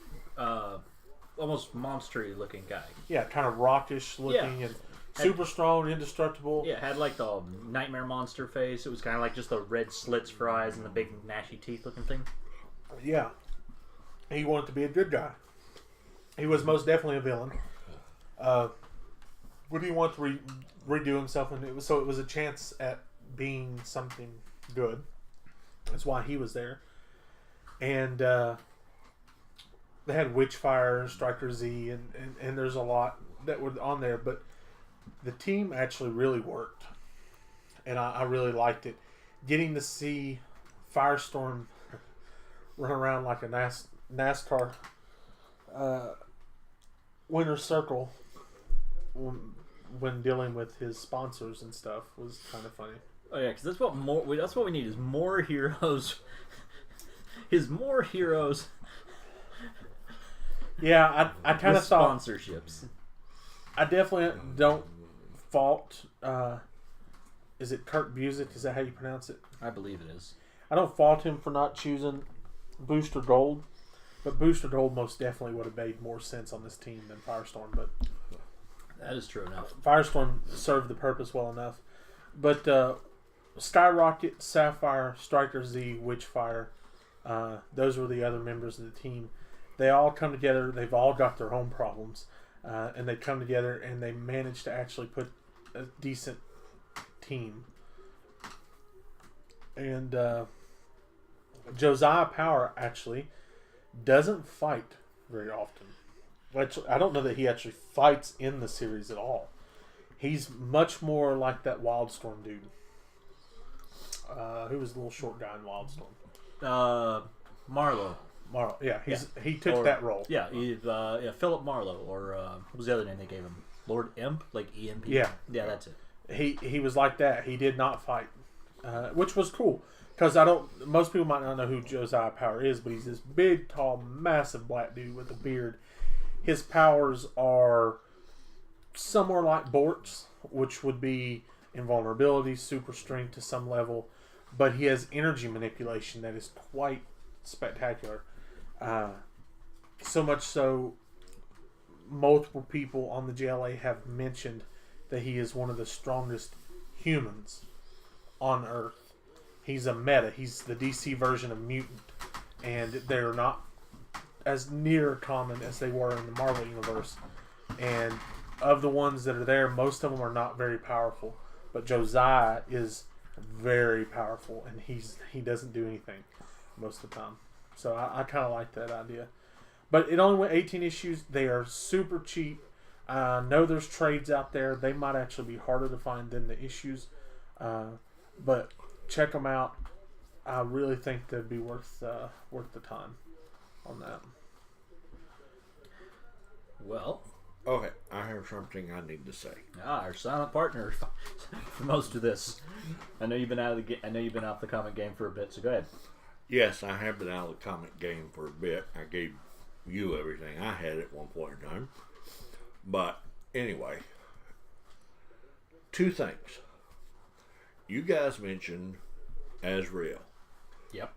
almost monster-y looking guy. Yeah, kind of rockish looking and super strong, indestructible. Yeah, had like the nightmare monster face. It was kind of like just the red slits for eyes and the big gnashy teeth looking thing. Yeah. He wanted to be a good guy. He was most definitely a villain. But he wanted to redo himself, and it was a chance at being something good. That's why he was there. And they had Witchfire, Striker Z, and there's a lot that were on there, but the team actually really worked. And I really liked it. Getting to see Firestorm run around like a NASCAR winner's circle when dealing with his sponsors and stuff was kind of funny. Oh yeah, because that's what we need is more heroes. More heroes. Yeah, I kind of thought sponsorships. I definitely don't fault. Is it Kurt Busiek? Is that how you pronounce it? I believe it is. I don't fault him for not choosing Booster Gold, but Booster Gold most definitely would have made more sense on this team than Firestorm. But that is true enough. Firestorm served the purpose well enough. But Skyrocket, Sapphire, Striker Z, Witchfire, those were the other members of the team. They all come together. They've all got their own problems, and they come together and they manage to actually put a decent team. And Josiah Power actually doesn't fight very often. I don't know that he actually fights in the series at all. He's much more like that Wildstorm dude. Who was the little short guy in Wildstorm? Marlowe. Yeah, he took that role. Yeah, Philip Marlowe, or what was the other name they gave him? Lord Imp, like EMP. Yeah, that's it. He was like that. He did not fight, which was cool because most people might not know who Josiah Power is, but he's this big, tall, massive black dude with a beard. His powers are somewhere like Bork's, which would be invulnerability, super strength to some level, but he has energy manipulation that is quite spectacular. So much so, multiple people on the JLA have mentioned that he is one of the strongest humans on Earth. He's a meta. He's the DC version of mutant, and they're not as near common as they were in the Marvel universe. And of the ones that are there, most of them are not very powerful. But Josiah is very powerful, and he doesn't do anything most of the time. So I kind of like that idea. But it only went 18 issues. They are super cheap. I know there's trades out there. They might actually be harder to find than the issues. But check them out. I really think they'd be worth the time on that. Well, Okay, I have something I need to say. our silent partner for most of this. I know you've been out of the comic game for a bit, so go ahead. Yes, I have been out of the comic game for a bit. I gave you everything I had at one point in time. But anyway, two things. You guys mentioned Azrael. Yep.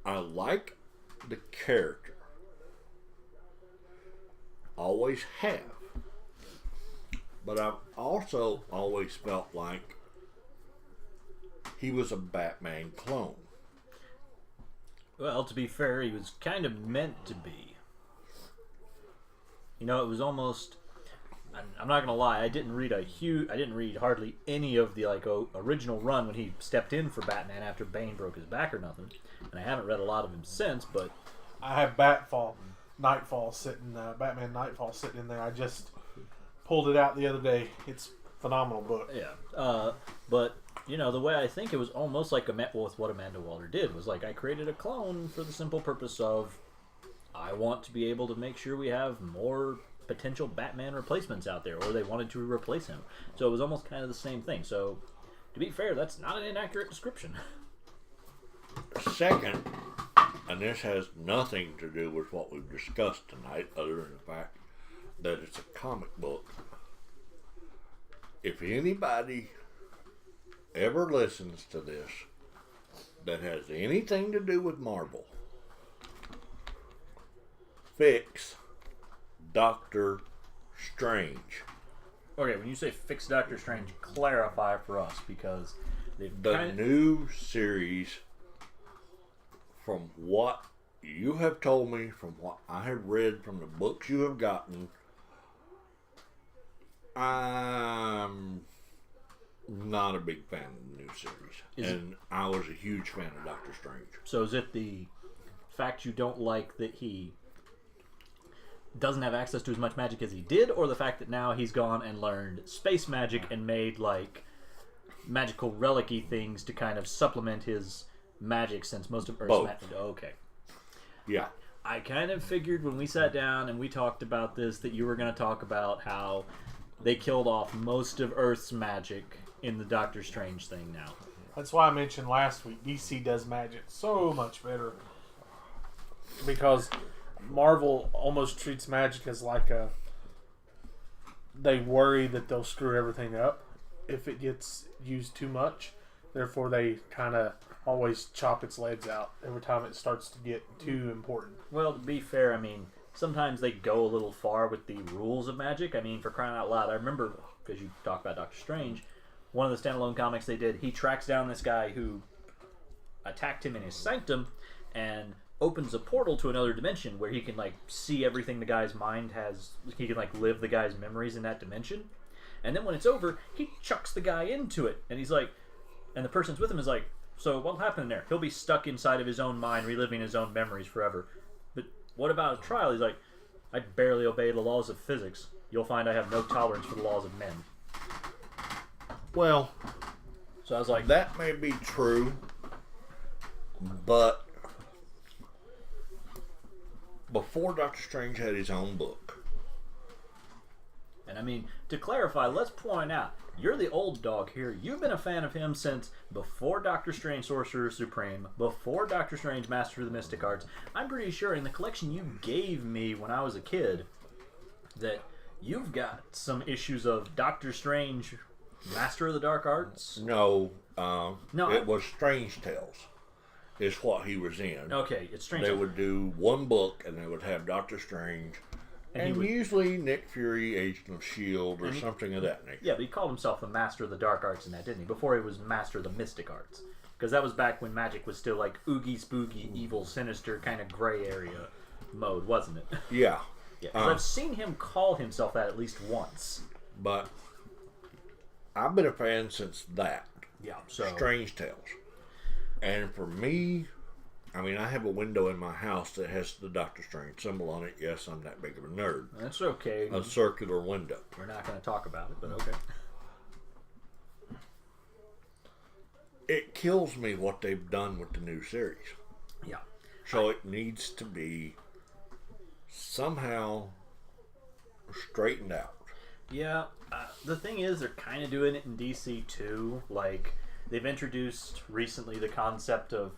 I like the character. Always have. But I've also always felt like he was a Batman clone. Well, to be fair, he was kind of meant to be. You know, it was almost. I'm not gonna lie. I didn't read hardly any of the original run when he stepped in for Batman after Bane broke his back or nothing, and I haven't read a lot of him since. But I have Nightfall sitting, Batman Nightfall sitting in there. I just pulled it out the other day. It's a phenomenal book. yeah, but you know, the way I think it was almost like with what Amanda Waller did was like I created a clone for the simple purpose of I want to be able to make sure we have more potential Batman replacements out there, or they wanted to replace him. So it was almost kind of the same thing. So to be fair, that's not an inaccurate description. Second, and this has nothing to do with what we've discussed tonight, other than the fact that it's a comic book. If anybody ever listens to this that has anything to do with Marvel, fix Doctor Strange. Okay, when you say fix Doctor Strange, clarify for us, because The new series, from what you have told me, from what I have read, from the books you have gotten, I'm not a big fan of the new series. I was a huge fan of Doctor Strange. So is it the fact you don't like that he doesn't have access to as much magic as he did, or the fact that now he's gone and learned space magic and made like magical relic-y things to kind of supplement his magic, since most of Earth's Both. okay. Yeah. I kind of figured when we sat down and we talked about this that you were going to talk about how they killed off most of Earth's magic in the Doctor Strange thing now. That's why I mentioned last week, DC does magic so much better. Because Marvel almost treats magic as like they worry that they'll screw everything up if it gets used too much. Therefore, they kind of always chop its legs out every time it starts to get too important. Well, to be fair, I mean, sometimes they go a little far with the rules of magic. I mean, for crying out loud, I remember, because you talked about Doctor Strange, one of the standalone comics they did, he tracks down this guy who attacked him in his sanctum and opens a portal to another dimension where he can like see everything the guy's mind has. He can like live the guy's memories in that dimension, and then when it's over, he chucks the guy into it, and he's like, and the person's with him is like, so what'll happen in there? He'll be stuck inside of his own mind, reliving his own memories forever. But what about a trial? He's like, I barely obey the laws of physics. You'll find I have no tolerance for the laws of men. Well, So I was like, that may be true, but before Doctor Strange had his own book. and I mean, to clarify, let's point out, you're the old dog here. You've been a fan of him since before Doctor Strange Sorcerer Supreme, before Doctor Strange Master of the Mystic Arts. I'm pretty sure in the collection you gave me when I was a kid that you've got some issues of Doctor Strange Master of the Dark Arts. No, No, it was Strange Tales. Is what he was in. Okay, it's Strange. They would do one book, and they would have Doctor Strange, and he would, usually Nick Fury, Agent of S.H.I.E.L.D., or something of that nature. yeah, but he called himself the Master of the Dark Arts in that, didn't he? Before he was Master of the Mystic Arts. Because that was back when magic was still like oogie spooky, evil, sinister, kind of gray area mode, wasn't it? Yeah. Yeah, 'cause I've seen him call himself that at least once. But I've been a fan since that. Yeah, so Strange Tales. And for me, I mean, I have a window in my house that has the Doctor Strange symbol on it. Yes, I'm that big of a nerd. that's okay. A circular window. We're not going to talk about it, but okay. It kills me what they've done with the new series. Yeah. So it needs to be somehow straightened out. Yeah, the thing is, they're kind of doing it in DC too. Like, they've introduced recently the concept of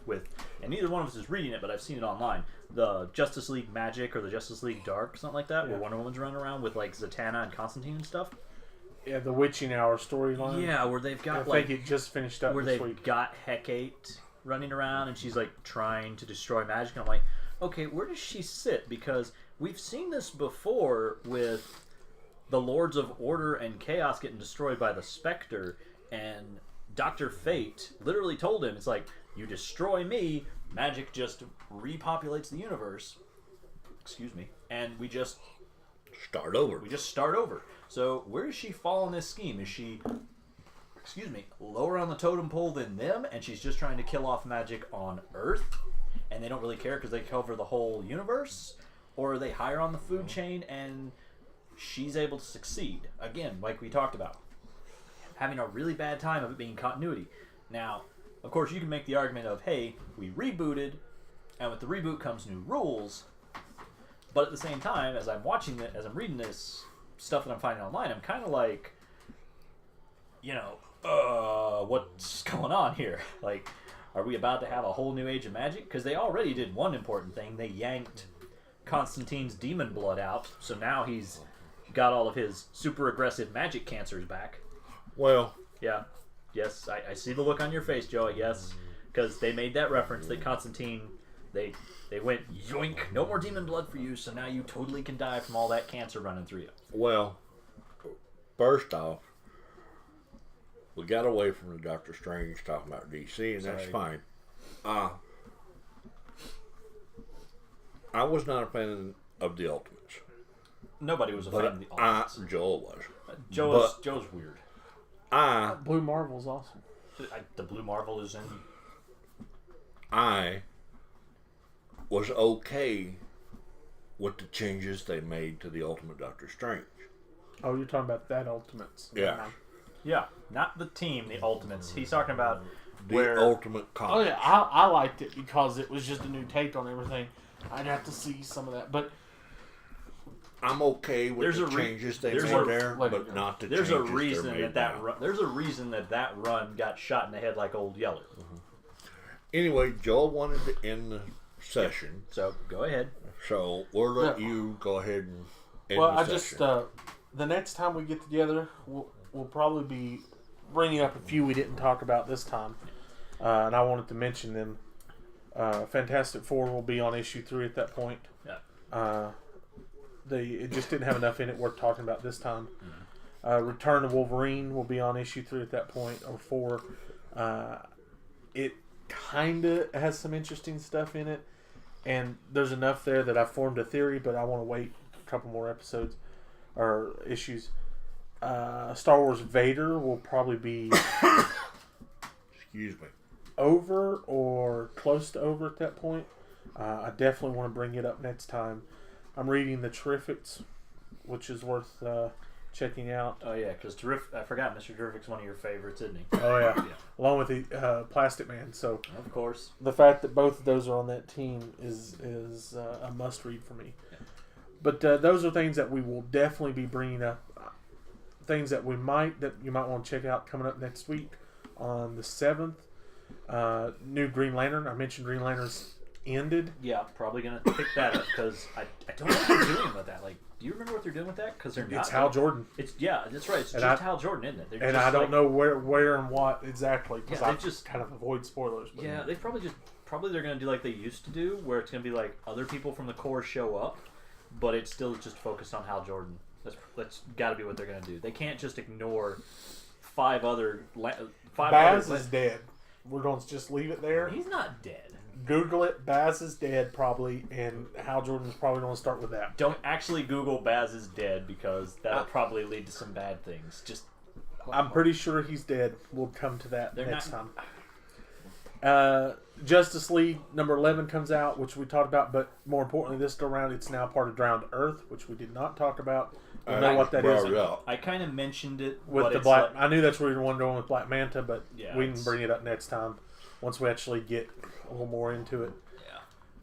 and neither one of us is reading it, but I've seen it online. The Justice League Magic or the Justice League Dark, something like that, where Wonder Woman's running around with like Zatanna and Constantine and stuff. Yeah, the Witching Hour storyline. Yeah, where they've got I think it just finished up where this they've week. got Hecate running around and she's like trying to destroy magic. And I'm like, okay, where does she sit? Because we've seen this before with the Lords of Order and Chaos getting destroyed by the Spectre, and Dr. Fate literally told him, it's like, you destroy me, magic just repopulates the universe. Excuse me. And we just Start over. start over. So where does she fall in this scheme? Is she, lower on the totem pole than them, and she's just trying to kill off magic on Earth, and they don't really care because they cover the whole universe? Or are they higher on the food chain and she's able to succeed? Again, like we talked about, having a really bad time of it being continuity. Now, of course, you can make the argument of, hey, we rebooted, and with the reboot comes new rules. But at the same time, as I'm watching it, as I'm reading this stuff that I'm finding online, I'm kind of like, what's going on here? Like, are we about to have a whole new age of magic? Because they already did one important thing. They yanked Constantine's demon blood out, so now he's got all of his super aggressive magic cancers back. Well, Yeah. Yes, I see the look on your face, Joey, yes. Because they made that reference that Constantine, they went, yoink, no more demon blood for you, so now you totally can die from all that cancer running through you. well, first off, we got away from the Doctor Strange talking about DC, and that's Sorry. fine. I was not a fan of the Ultimates. Nobody was a fan But of the Ultimates. Joel was. Joe's weird. Blue Marvel's awesome. The Blue Marvel is in. I was okay with the changes they made to the Ultimate Doctor Strange. Oh, you're talking about that Ultimates. Yeah. Yeah, not the team, the Ultimates. He's talking about The where. Ultimate Comic. Oh yeah, I liked it because it was just a new take on everything. I'd have to see some of that, but I'm okay with There's the a changes they there's made a- there, let it but go. not the There's changes a reason they're made that now. run, there's a reason that run got shot in the head like Old Yeller. Anyway, Joel wanted to end the session, So go ahead. so we'll let Yeah. you go ahead and end well, the I session. just the next time we get together, we'll probably be bringing up a few we didn't talk about this time, and I wanted to mention them. Fantastic Four will be on issue 3 at that point. Yeah. It just didn't have enough in it worth talking about this time. Return of Wolverine will be on issue 3 at that point, or 4. It kind of has some interesting stuff in it, and there's enough there that I formed a theory, but I want to wait a couple more episodes or issues. Star Wars Vader will probably be Excuse me. over or close to over at that point. I definitely want to bring it up next time. I'm reading the Terrifics, which is worth checking out. Oh yeah, because I forgot Mr. Terrific's one of your favorites, isn't he? Oh yeah, along with the Plastic Man. So Of course. the fact that both of those are on that team is a must read for me. Yeah. But those are things that we will definitely be bringing up. Things that you might want to check out coming up next week on the 7th. New Green Lantern. I mentioned Green Lantern's ended. Yeah, probably gonna pick that up because I don't know what they're doing with that. Like, do you remember what they're doing with that? Because they're not. It's Hal Jordan. It's that's right. It's And just I- Hal Jordan, isn't it? They're And just I don't like- know where and what exactly because Yeah, I they just- kind of avoid spoilers. But Yeah, they probably they're gonna do like they used to do, where it's gonna be like other people from the Corps show up, but it's still just focused on Hal Jordan. That's got to be what they're gonna do. They can't just ignore five other. Baz is dead. we're going to just leave it there. He's not dead. Google it. Baz is dead, probably, and Hal Jordan's probably going to start with that. Don't actually Google Baz is dead because that'll probably lead to some bad things. Just I'm pretty sure he's dead. We'll come to that They're next not- time. Justice League number 11 comes out, which we talked about, but more importantly, this go around, it's now part of Drowned Earth, which we did not talk about. You know what that is. Brought it up. I kind of mentioned it With but the it's black, like- I knew that's where you were going with Black Manta, but Yeah, we can it's- bring it up next time once we actually get a little more into it.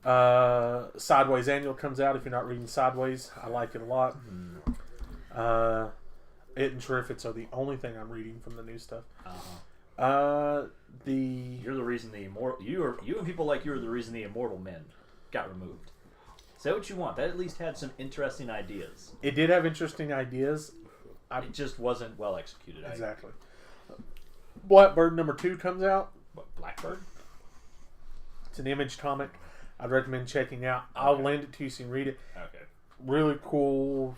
yeah. Sideways Annual comes out. If you're not reading Sideways, I like it a lot. It and Terrifics are the only thing I'm reading from the new stuff. You're the reason the immortal. You and people like you are the reason the Immortal Men got removed. Say what you want. That at least had some interesting ideas. It did have interesting ideas. It just wasn't well executed. Exactly. Blackbird number 2 comes out. What, Blackbird? It's an Image comic. I'd recommend checking out. I'll lend it to you so you can read it. Okay. Really cool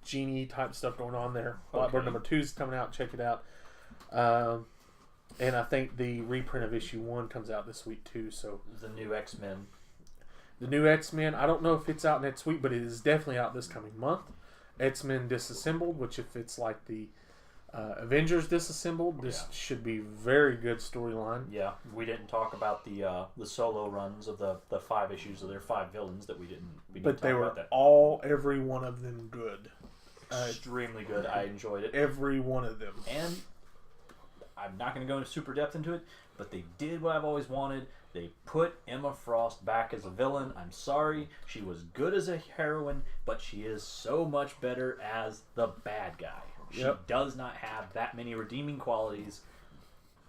genie type stuff going on there. Blackbird Okay. number 2 is coming out. Check it out. And I think the reprint of issue 1 comes out this week too. So The new X-Men. the new X-Men, I don't know if it's out next week, but it is definitely out this coming month. X-Men Disassembled, which if it's like the Avengers Disassembled, this should be very good storyline. Yeah, we didn't talk about the solo runs of the 5 issues of their 5 villains that we didn't But talk they were about that. every one of them good. Extremely good. I enjoyed it. Every one of them. And I'm not going to go into super depth into it, but they did what I've always wanted. They put Emma Frost back as a villain. I'm sorry. She was good as a heroine, but she is so much better as the bad guy. She does not have that many redeeming qualities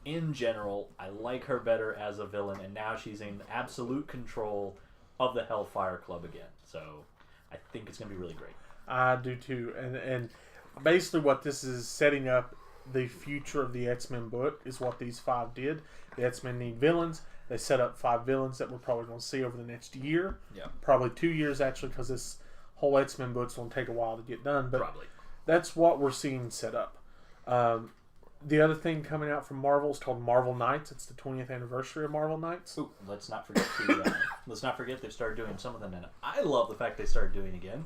in general. I like her better as a villain, and now she's in absolute control of the Hellfire Club again. So I think it's going to be really great. I do too. And basically what this is setting up the future of the X-Men book is what these 5 did. The X-Men need villains. They set up 5 villains that we're probably going to see over the next year. Yeah. Probably 2 years actually, because this whole X-Men book's going to take a while to get done. But Probably. that's what we're seeing set up. The other thing coming out from Marvel is called Marvel Knights. It's the 20th anniversary of Marvel Knights. Ooh, let's not forget they've started doing some of them, and I love the fact they started doing again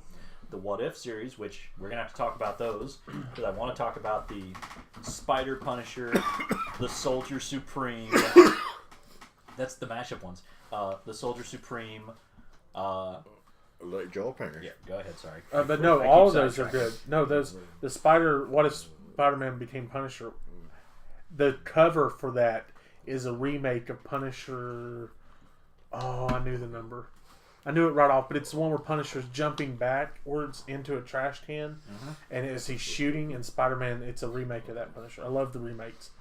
the What If series, which we're gonna have to talk about those because I want to talk about the Spider Punisher, the Soldier Supreme. That's the mashup ones. The Soldier Supreme. Like Joel Painter. Yeah, go ahead. Sorry, But no, I all keep of those are sidetracking. good. No, those What If Spider-Man Became Punisher? The cover for that is a remake of Punisher. Oh, I knew the number. I knew it right off, but it's the one where Punisher's jumping backwards into a trash can, and as he's shooting, and Spider-Man, it's a remake of that Punisher. I love the remakes,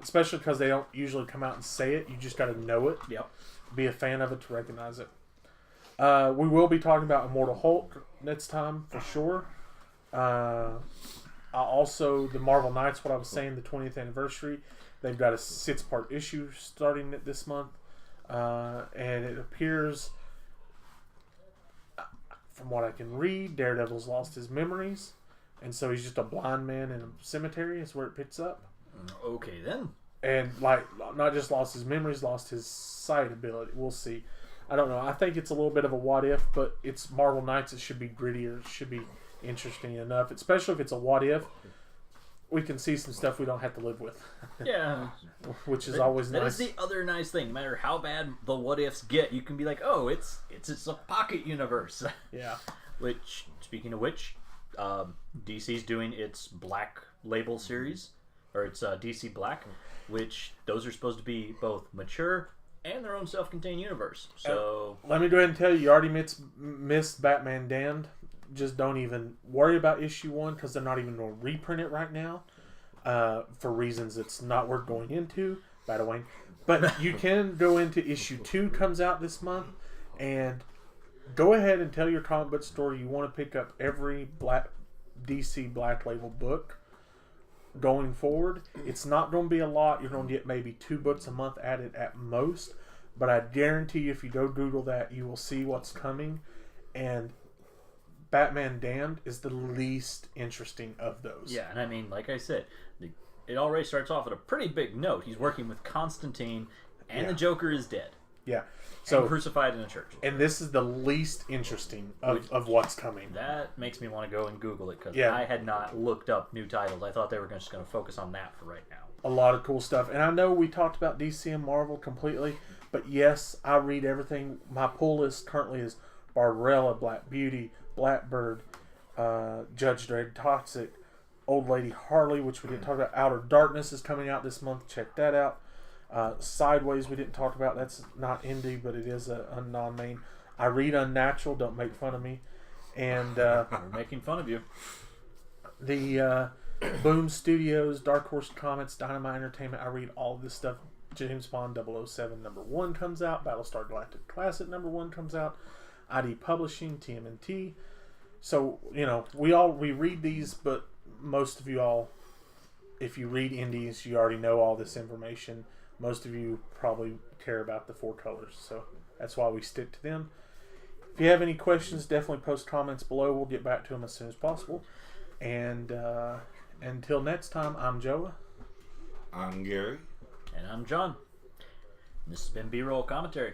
especially because they don't usually come out and say it. You just got to know it. Yep. Be a fan of it to recognize it. We will be talking about Immortal Hulk next time for sure. Also, the Marvel Knights, what I was saying, the 20th anniversary. They've got a 6-part issue starting this month. And it appears, from what I can read, Daredevil's lost his memories. And so he's just a blind man in a cemetery is where it picks up. Okay then. And, like, not just lost his memories, lost his sight ability. We'll see. I don't know. I think it's a little bit of a what if, but it's Marvel Knights. It should be grittier. It should be interesting enough, especially if it's a what if. We can see some stuff we don't have to live with, Yeah. which is always That nice. is the other nice thing. No matter how bad the what ifs get, you can be like, oh, it's a pocket universe. Yeah. Which, speaking of which, DC's doing its Black Label series, or it's DC Black, which those are supposed to be both mature and their own self-contained universe. So Let me go ahead and tell you, you already missed Batman Damned. Just don't even worry about issue 1 because they're not even going to reprint it right now for reasons it's not worth going into, by the way. But you can go into issue 2 comes out this month and go ahead and tell your comic book store you want to pick up every DC Black Label book going forward. It's not going to be a lot. You're going to get maybe 2 books a month added at most. But I guarantee you if you go Google that, you will see what's coming. And Batman Damned is the least interesting of those. yeah, and I mean, like I said, it already starts off at a pretty big note. He's working with Constantine, and the Joker is dead. Yeah. So So, crucified in a church. and this is the least interesting of what's coming. That makes me want to go and Google it because Yeah. I had not looked up new titles. I thought they were just going to focus on that for right now. A lot of cool stuff. And I know we talked about DC and Marvel completely, but yes, I read everything. My pull list currently is Barbarella, Black Beauty, Blackbird, Judge Dredd, Toxic, Old Lady Harley, which we didn't talk about. Outer Darkness is coming out this month. Check that out. Sideways we didn't talk about. That's not indie, but it is a non-main. I read Unnatural. Don't make fun of me. And We're making fun of you. the Boom Studios, Dark Horse Comics, Dynamite Entertainment. I read all of this stuff. James Bond 007 #1 comes out. Battlestar Galactic Classic #1 comes out. ID Publishing, TMNT. So, you know, we read these, but most of you all, if you read indies, you already know all this information. Most of you probably care about the 4 colors, so that's why we stick to them. If you have any questions, definitely post comments below. We'll get back to them as soon as possible. And until next time, I'm Joa. I'm Gary. And I'm John. And this has been B-Roll Commentary.